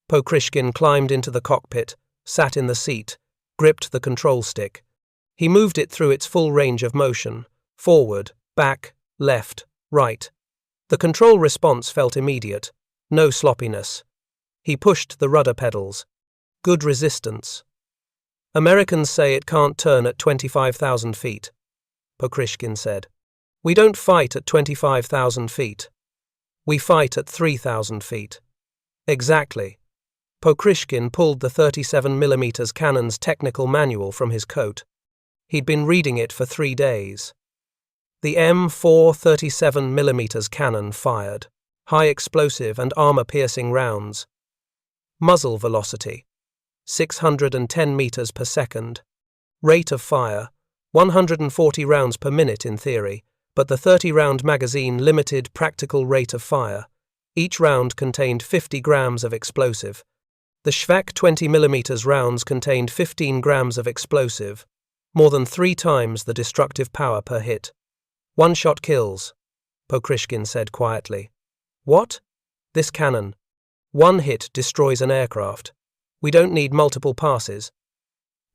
Pokrishkin climbed into the cockpit, sat in the seat, gripped the control stick. He moved it through its full range of motion, forward, back, left, right. The control response felt immediate, no sloppiness. He pushed the rudder pedals. Good resistance. "Americans say it can't turn at 25,000 feet, Pokrishkin said. "We don't fight at 25,000 feet. We fight at 3,000 feet. "Exactly." Pokrishkin pulled the 37mm cannon's technical manual from his coat. He'd been reading it for 3 days. The M4 37mm cannon fired high explosive and armor-piercing rounds. Muzzle velocity 610 meters per second. Rate of fire 140 rounds per minute in theory, but the 30-round magazine limited practical rate of fire. Each round contained 50 grams of explosive. The Shvak 20mm rounds contained 15 grams of explosive, more than 3 times the destructive power per hit. "One shot kills," Pokrishkin said quietly. "What?" "This cannon. 1 hit destroys an aircraft. We don't need multiple passes.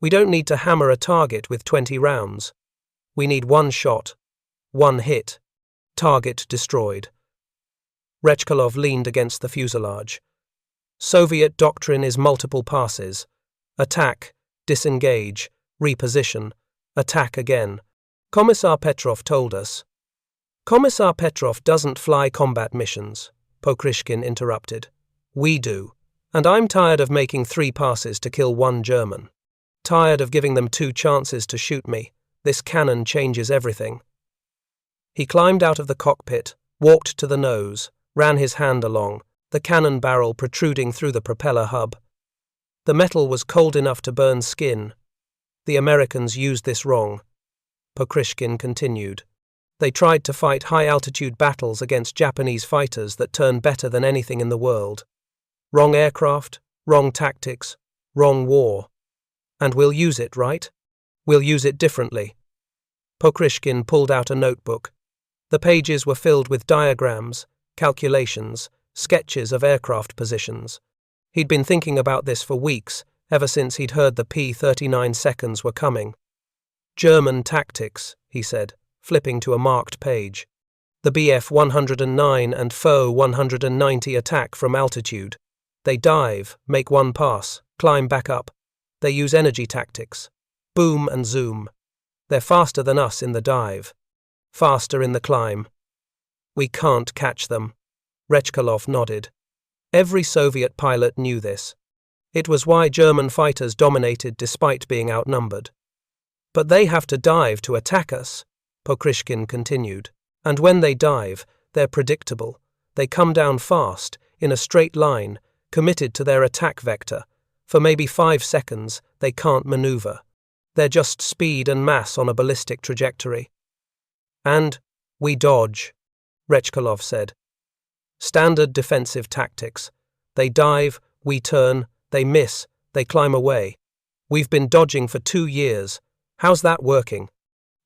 We don't need to hammer a target with 20 rounds. We need 1 shot. 1 hit. Target destroyed." Rechkolov leaned against the fuselage. "Soviet doctrine is multiple passes. Attack, disengage, reposition, attack again. Commissar Petrov told us." "Commissar Petrov doesn't fly combat missions," Pokrishkin interrupted. "We do. And I'm tired of making 3 passes to kill 1 German. Tired of giving them 2 chances to shoot me. This cannon changes everything." He climbed out of the cockpit, walked to the nose, ran his hand along, the cannon barrel protruding through the propeller hub. The metal was cold enough to burn skin. The Americans used this wrong. Pokrishkin continued. They tried to fight high-altitude battles against Japanese fighters that turn better than anything in the world. Wrong aircraft, wrong tactics, wrong war. And we'll use it, right? We'll use it differently. Pokrishkin pulled out a notebook. The pages were filled with diagrams, calculations, sketches of aircraft positions. He'd been thinking about this for weeks, ever since he'd heard the P-39 seconds were coming. "German tactics," he said, flipping to a marked page. The Bf-109 and Fo-190 attack from altitude. They dive, make one pass, climb back up. They use energy tactics. Boom and zoom. They're faster than us in the dive. Faster in the climb. We can't catch them. Rechkalov nodded. Every Soviet pilot knew this. It was why German fighters dominated despite being outnumbered. But they have to dive to attack us, Pokrishkin continued. And when they dive, they're predictable. They come down fast, in a straight line, committed to their attack vector. For maybe 5 seconds, they can't maneuver. They're just speed and mass on a ballistic trajectory. And we dodge, Rechkalov said. Standard defensive tactics. They dive, we turn, they miss, they climb away. We've been dodging for 2 years. How's that working?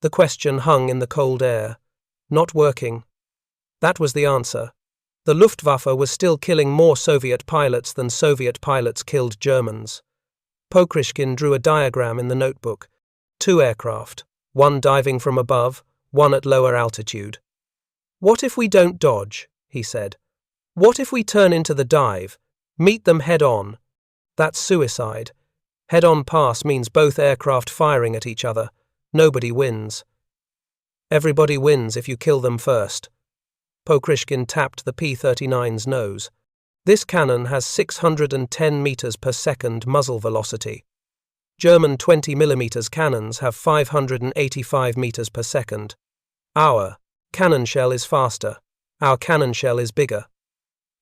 The question hung in the cold air. Not working. That was the answer. The Luftwaffe was still killing more Soviet pilots than Soviet pilots killed Germans. Pokrishkin drew a diagram in the notebook. 2 aircraft, one diving from above, one at lower altitude. What if we don't dodge? He said. What if we turn into the dive, meet them head-on? That's suicide. Head-on pass means both aircraft firing at each other. Nobody wins. Everybody wins if you kill them first. Pokrishkin tapped the P-39's nose. This cannon has 610 meters per second muzzle velocity. German 20mm cannons have 585 meters per second. Our cannon shell is faster. Our cannon shell is bigger.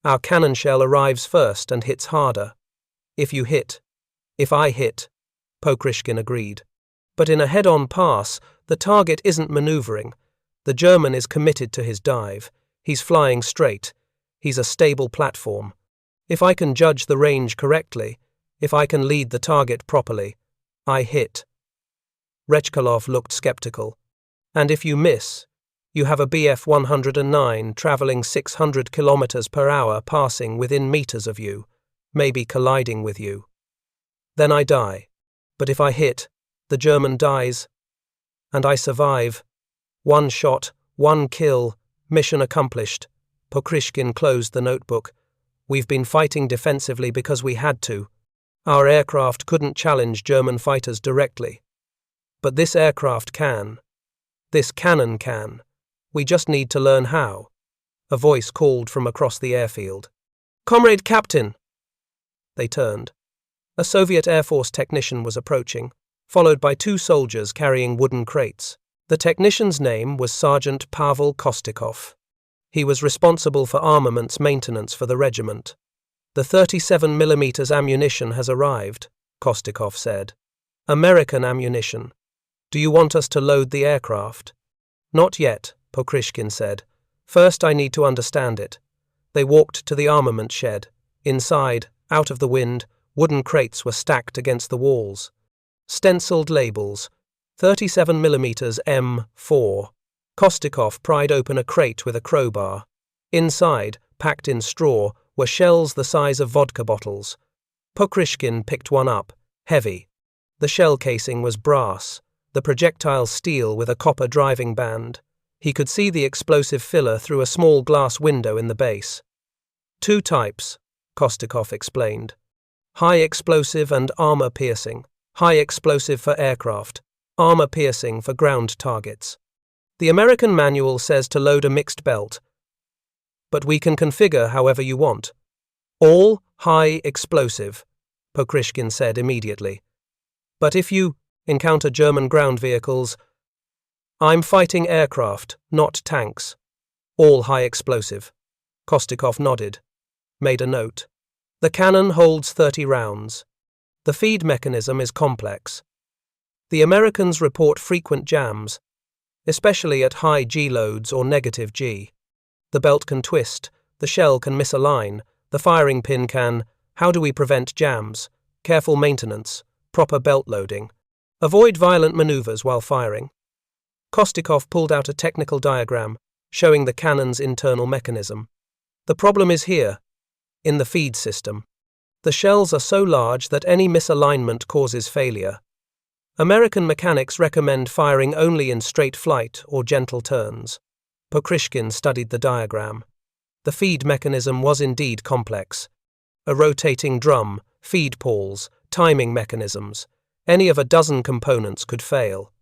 Our cannon shell arrives first and hits harder. If you hit. If I hit. Pokrishkin agreed. But in a head-on pass, the target isn't maneuvering. The German is committed to his dive. He's flying straight. He's a stable platform. If I can judge the range correctly, if I can lead the target properly, I hit. Rechkalov looked skeptical. And if you miss, you have a Bf-109 traveling 600 kilometers per hour passing within meters of you, maybe colliding with you. Then I die. But if I hit, the German dies. And I survive. 1 shot, 1 kill, mission accomplished. Pokrishkin closed the notebook. We've been fighting defensively because we had to. Our aircraft couldn't challenge German fighters directly. But this aircraft can. This cannon can. We just need to learn how. A voice called from across the airfield. Comrade Captain! They turned. A Soviet Air Force technician was approaching, followed by 2 soldiers carrying wooden crates. The technician's name was Sergeant Pavel Kostikov. He was responsible for armaments maintenance for the regiment. The 37mm ammunition has arrived, Kostikov said. American ammunition. Do you want us to load the aircraft? Not yet, Pokrishkin said. First I need to understand it. They walked to the armament shed. Inside, out of the wind, wooden crates were stacked against the walls. Stenciled labels. 37mm M4. Kostikov pried open a crate with a crowbar. Inside, packed in straw, were shells the size of vodka bottles. Pokrishkin picked one up, heavy. The shell casing was brass, the projectile steel with a copper driving band. He could see the explosive filler through a small glass window in the base. 2 types, Kostikov explained. High explosive and armor piercing. High explosive for aircraft, armor piercing for ground targets. The American manual says to load a mixed belt, but we can configure however you want. All high explosive, Pokrishkin said immediately. But if you encounter German ground vehicles, I'm fighting aircraft, not tanks. All high explosive. Kostikov nodded, made a note. The cannon holds 30 rounds. The feed mechanism is complex. The Americans report frequent jams, especially at high G loads or negative G. The belt can twist, the shell can misalign, the firing pin can. How do we prevent jams? Careful maintenance, proper belt loading. Avoid violent maneuvers while firing. Kostikov pulled out a technical diagram showing the cannon's internal mechanism. The problem is here, in the feed system. The shells are so large that any misalignment causes failure. American mechanics recommend firing only in straight flight or gentle turns. Pokrishkin studied the diagram. The feed mechanism was indeed complex. A rotating drum, feed pawls, timing mechanisms. Any of a dozen components could fail.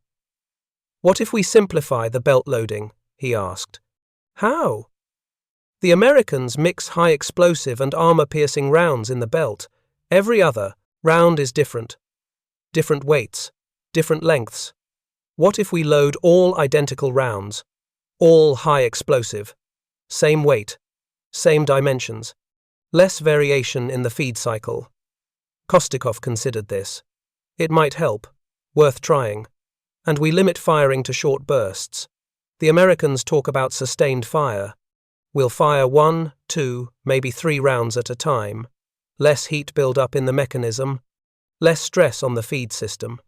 "What if we simplify the belt loading?" he asked. "How?" "The Americans mix high explosive and armor-piercing rounds in the belt. Every other round is different. Different weights, different lengths. What if we load all identical rounds, all high explosive, same weight, same dimensions, less variation in the feed cycle?" Kostikov considered this. It might help, worth trying. And we limit firing to short bursts. The Americans talk about sustained fire. We'll fire 1, 2, maybe 3 rounds at a time. Less heat build-up in the mechanism, less stress on the feed system.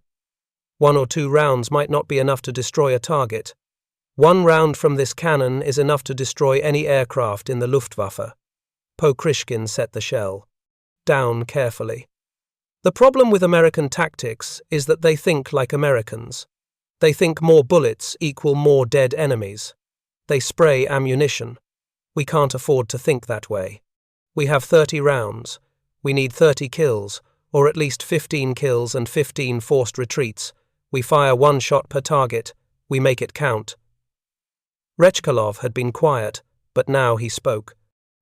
1 or 2 rounds might not be enough to destroy a target. 1 round from this cannon is enough to destroy any aircraft in the Luftwaffe. Pokrishkin set the shell down carefully. The problem with American tactics is that they think like Americans. They think more bullets equal more dead enemies. They spray ammunition. We can't afford to think that way. We have 30 rounds. We need 30 kills, or at least 15 kills and 15 forced retreats. We fire 1 shot per target. We make it count. Rechkalov had been quiet, but now he spoke.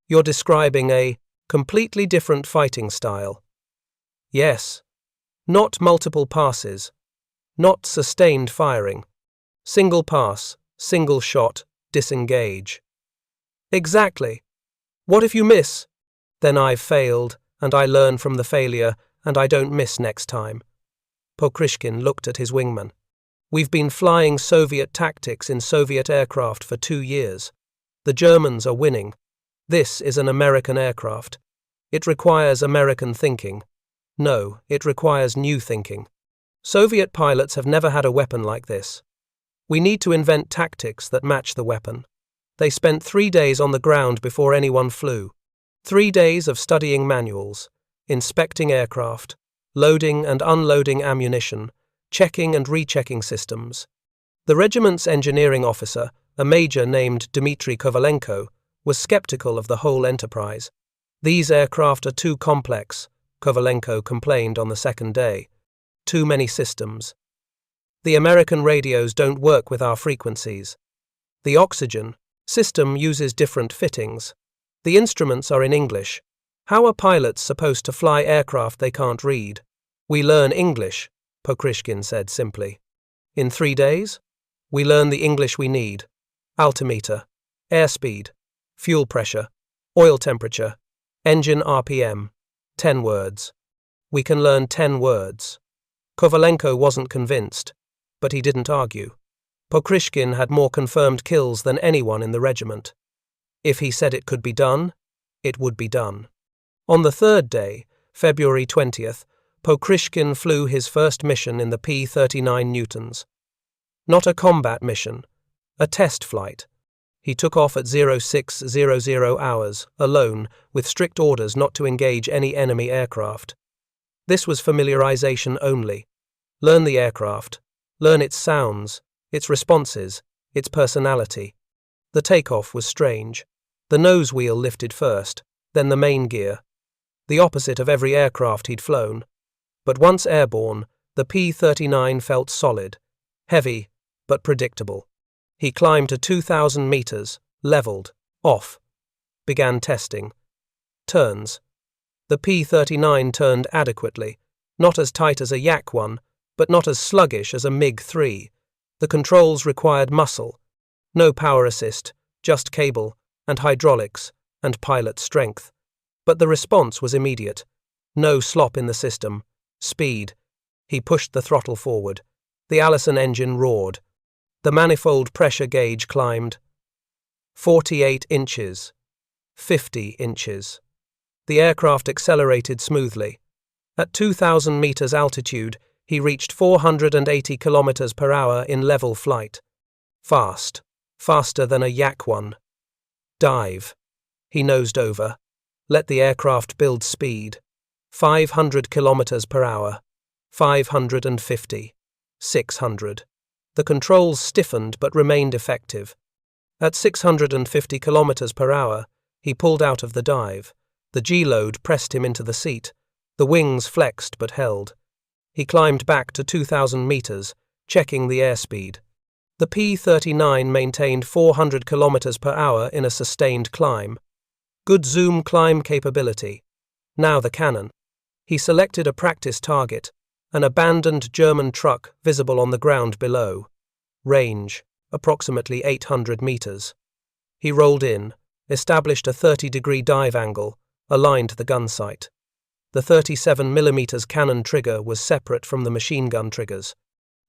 "You're describing a completely different fighting style." "Yes. Not multiple passes. Not sustained firing. Single pass, single shot, disengage." "Exactly. What if you miss?" "Then I've failed, and I learn from the failure, and I don't miss next time." Pokrishkin looked at his wingman. "We've been flying Soviet tactics in Soviet aircraft for 2 years. The Germans are winning. This is an American aircraft. It requires American thinking. No, it requires new thinking. Soviet pilots have never had a weapon like this. We need to invent tactics that match the weapon." They spent 3 days on the ground before anyone flew. 3 days of studying manuals, inspecting aircraft, loading and unloading ammunition, checking and rechecking systems. The regiment's engineering officer, a major named Dmitry Kovalenko, was skeptical of the whole enterprise. "These aircraft are too complex," Kovalenko complained on the second day. "Too many systems. The American radios don't work with our frequencies. The oxygen system uses different fittings. The instruments are in English. How are pilots supposed to fly aircraft they can't read?" "We learn English," Pokrishkin said simply. "In 3 days? We learn the English we need. Altimeter, airspeed, fuel pressure, oil temperature, engine RPM. 10 words. We can learn 10 words." Kovalenko wasn't convinced, but he didn't argue. Pokrishkin had more confirmed kills than anyone in the regiment. If he said it could be done, it would be done. On the 3rd day, February 20th, Pokrishkin flew his first mission in the P-39 Newtons. Not a combat mission, a test flight. He took off at 0600 hours, alone, with strict orders not to engage any enemy aircraft. This was familiarization only. Learn the aircraft, learn its sounds, its responses, its personality. The takeoff was strange. The nose wheel lifted first, then the main gear. The opposite of every aircraft he'd flown. But once airborne, the P-39 felt solid, heavy, but predictable. He climbed to 2,000 meters, leveled, off. Began testing. Turns. The P-39 turned adequately, not as tight as a Yak 1, but not as sluggish as a MiG-3. The controls required muscle. No power assist, just cable, and hydraulics, and pilot strength. But the response was immediate. No slop in the system. Speed. He pushed the throttle forward. The Allison engine roared. The manifold pressure gauge climbed. 48 inches. 50 inches. The aircraft accelerated smoothly. At 2,000 meters altitude, he reached 480 kilometers per hour in level flight. Fast. Faster than a Yak 1. Dive. He nosed over. Let the aircraft build speed. 500 kilometers per hour. 550. 600. The controls stiffened but remained effective. At 650 kilometers per hour, he pulled out of the dive. The G-load pressed him into the seat. The wings flexed but held. He climbed back to 2,000 meters, checking the airspeed. The P-39 maintained 400 kilometers per hour in a sustained climb. Good zoom climb capability. Now the cannon. He selected a practice target, an abandoned German truck visible on the ground below. Range, approximately 800 meters. He rolled in, established a 30-degree dive angle, aligned the gun sight. The 37mm cannon trigger was separate from the machine gun triggers.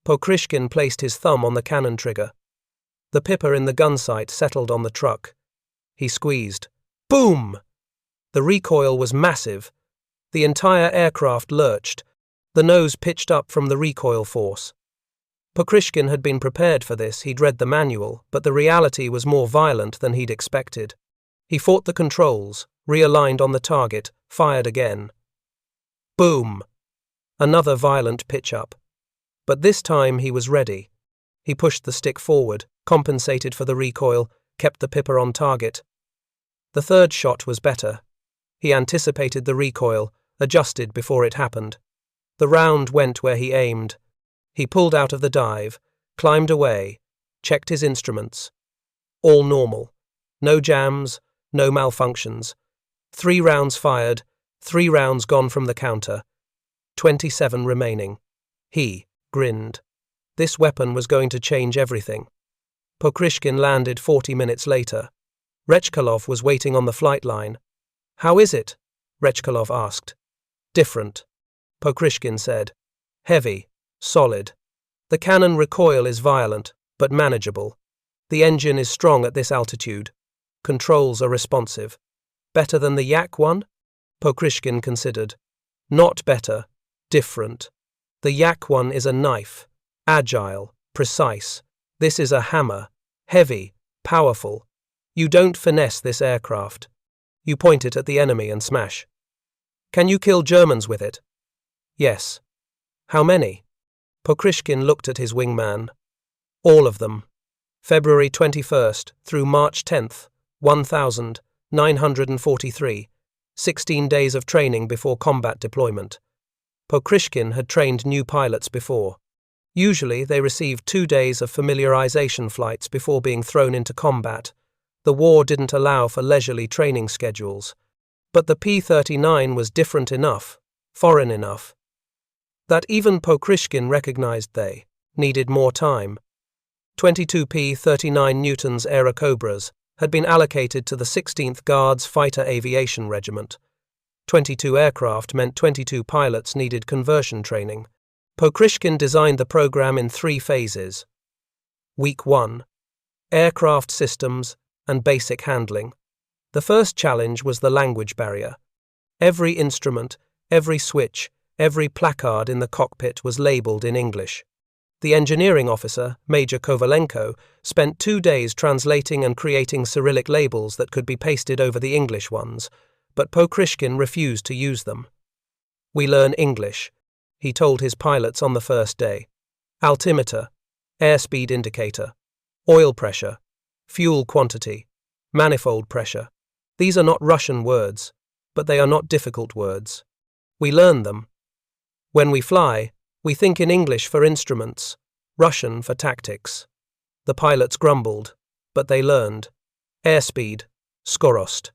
Pokryshkin placed his thumb on the cannon trigger. The pipper in the gun sight settled on the truck. He squeezed. Boom! The recoil was massive. The entire aircraft lurched. The nose pitched up from the recoil force. Pokryshkin had been prepared for this. He'd read the manual, but the reality was more violent than he'd expected. He fought the controls, realigned on the target, fired again. Boom! Another violent pitch-up. But this time he was ready. He pushed the stick forward, compensated for the recoil, kept the pipper on target. The third shot was better. He anticipated the recoil, adjusted before it happened. The round went where he aimed. He pulled out of the dive, climbed away, checked his instruments. All normal. No jams, no malfunctions. 3 rounds fired, 3 rounds gone from the counter. 27 remaining. He grinned. This weapon was going to change everything. Pokryshkin landed 40 minutes later. Rechkalov was waiting on the flight line. How is it? Rechkalov asked. Different. Pokryshkin said. Heavy. Solid. The cannon recoil is violent, but manageable. The engine is strong at this altitude. Controls are responsive. Better than the Yak one? Pokryshkin considered. Not better. Different. The Yak one is a knife. Agile. Precise. This is a hammer. Heavy. Powerful. You don't finesse this aircraft. You point it at the enemy and smash. Can you kill Germans with it? Yes. How many? Pokryshkin looked at his wingman. All of them. February 21st through March 10th, 1943. 16 days of training before combat deployment. Pokryshkin had trained new pilots before. Usually they received 2 days of familiarization flights before being thrown into combat. The war didn't allow for leisurely training schedules. But the P-39 was different enough, foreign enough, that even Pokryshkin recognized they needed more time. 22 P-39 Newton's Airacobras had been allocated to the 16th Guards Fighter Aviation Regiment. 22 aircraft meant 22 pilots needed conversion training. Pokryshkin designed the program in 3 phases. Week 1. Aircraft systems and basic handling. The first challenge was the language barrier. Every instrument, every switch, every placard in the cockpit was labeled in English. The engineering officer, Major Kovalenko, spent 2 days translating and creating Cyrillic labels that could be pasted over the English ones, but Pokryshkin refused to use them. We learn English, he told his pilots on the first day. Altimeter, airspeed indicator, oil pressure, fuel quantity, manifold pressure. These are not Russian words, but they are not difficult words. We learn them. When we fly, we think in English for instruments, Russian for tactics. The pilots grumbled, but they learned. Airspeed, skorost.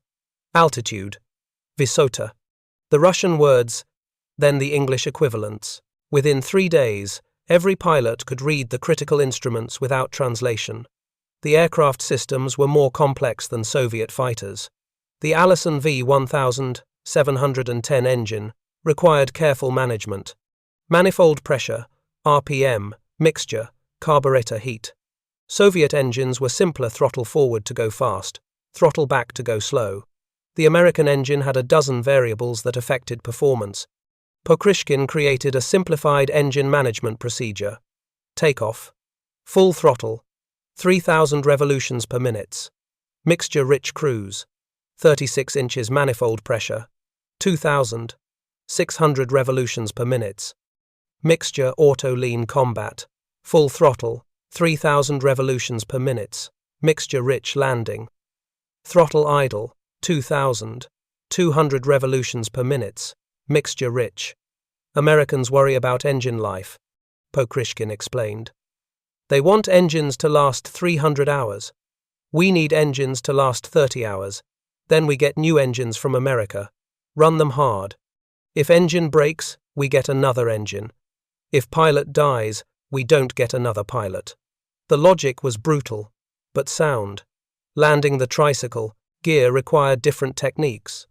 Altitude, vysota. The Russian words, then the English equivalents. Within 3 days, every pilot could read the critical instruments without translation. The aircraft systems were more complex than Soviet fighters. The Allison V-1710 engine required careful management. Manifold pressure, RPM, mixture, carburetor heat. Soviet engines were simpler: throttle forward to go fast, throttle back to go slow. The American engine had a dozen variables that affected performance. Pokryshkin created a simplified engine management procedure. Takeoff. Full throttle. 3,000 revolutions per minute. Mixture-rich cruise. 36 inches manifold pressure. 2,600 revolutions per minute. Mixture auto-lean combat. Full throttle. 3,000 revolutions per minute. mixture-rich landing. Throttle idle, 2,000, 200 revolutions per minute, mixture-rich. Americans worry about engine life, Pokrishkin explained. They want engines to last 300 hours. We need engines to last 30 hours. Then we get new engines from America. Run them hard. If engine breaks, we get another engine. If pilot dies, we don't get another pilot. The logic was brutal, but sound. Landing the Tricycle, gear required different techniques.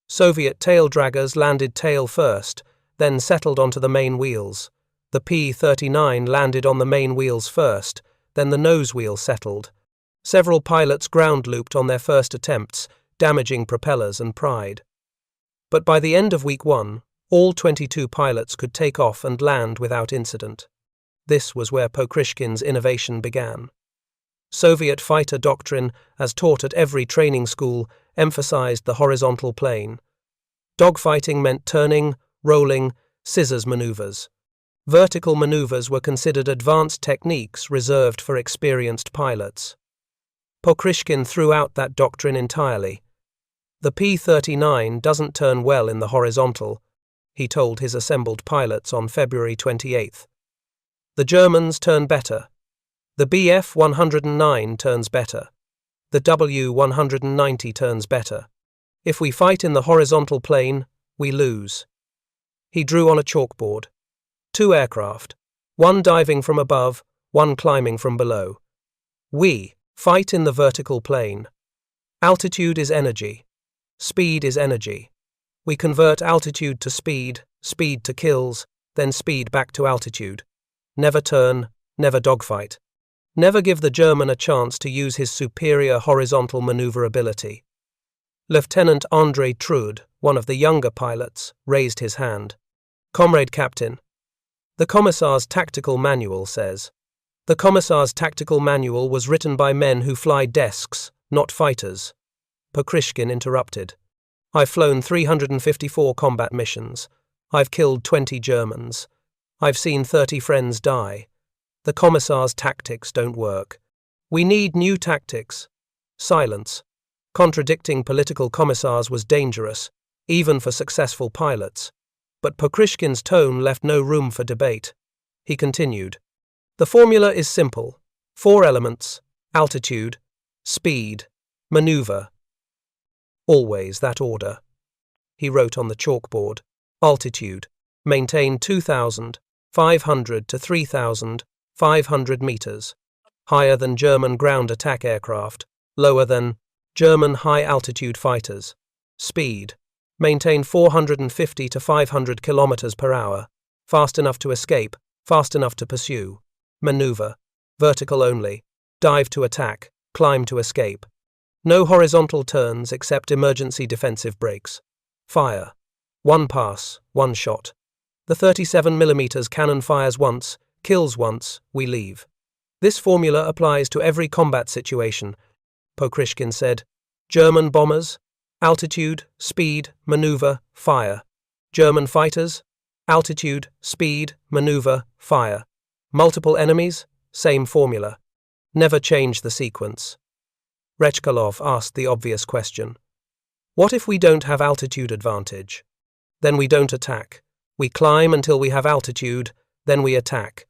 Soviet tail draggers landed tail first, then settled onto the main wheels. The P-39 landed on the main wheels first, then the nose wheel settled. Several pilots ground-looped on their first attempts, damaging propellers and pride. But by the end of week 1, all 22 pilots could take off and land without incident. This was where Pokrishkin's innovation began. Soviet fighter doctrine, as taught at every training school, emphasized the horizontal plane. Dogfighting meant turning, rolling, scissors maneuvers. Vertical maneuvers were considered advanced techniques reserved for experienced pilots. Pokrishkin threw out that doctrine entirely. The P-39 doesn't turn well in the horizontal, he told his assembled pilots on February 28. The Germans turn better. The Bf-109 turns better. The W-190 turns better. If we fight in the horizontal plane, we lose. He drew on a chalkboard. 2 aircraft, one diving from above, one climbing from below. We fight in the vertical plane. Altitude is energy. Speed is energy. We convert altitude to speed, speed to kills, then speed back to altitude. Never turn, never dogfight. Never give the German a chance to use his superior horizontal maneuverability. Lieutenant André Trude, one of the younger pilots, raised his hand. Comrade Captain, the Commissar's tactical manual says. The Commissar's tactical manual was written by men who fly desks, not fighters. Pokrishkin interrupted. I've flown 354 combat missions. I've killed 20 Germans. I've seen 30 friends die. The Commissar's tactics don't work. We need new tactics. Silence. Contradicting political commissars was dangerous, even for successful pilots. But Pokrishkin's tone left no room for debate. He continued. The formula is simple. 4 elements: altitude, speed, maneuver. Always that order. He wrote on the chalkboard. Altitude. Maintain 2,500 to 3,500 meters. Higher than German ground attack aircraft. Lower than German high-altitude fighters. Speed. Maintain 450 to 500 kilometers per hour. Fast enough to escape, fast enough to pursue. Maneuver. Vertical only. Dive to attack, climb to escape. No horizontal turns except emergency defensive brakes. Fire. 1 pass, 1 shot. The 37mm cannon fires once, kills once, we leave. This formula applies to every combat situation, Pokrishkin said. German bombers, altitude, speed, maneuver, fire. German fighters, altitude, speed, maneuver, fire. Multiple enemies, same formula. Never change the sequence. Rechkalov asked the obvious question. What if we don't have altitude advantage? Then we don't attack. We climb until we have altitude, then we attack.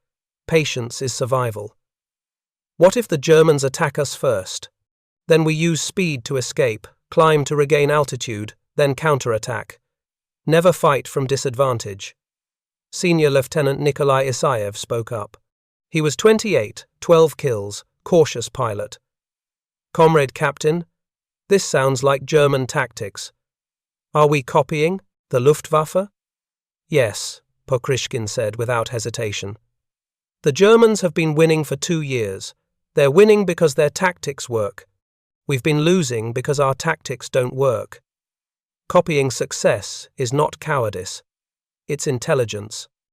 Patience is survival. What if the Germans attack us first? Then we use speed to escape, climb to regain altitude, then counterattack. Never fight from disadvantage. Senior Lieutenant Nikolai Isayev spoke up. He was 28, 12 kills, cautious pilot. Comrade Captain, this sounds like German tactics. Are we copying the Luftwaffe? Yes, Pokrishkin said without hesitation. The Germans have been winning for 2 years. They're winning because their tactics work. We've been losing because our tactics don't work. Copying success is not cowardice. It's intelligence.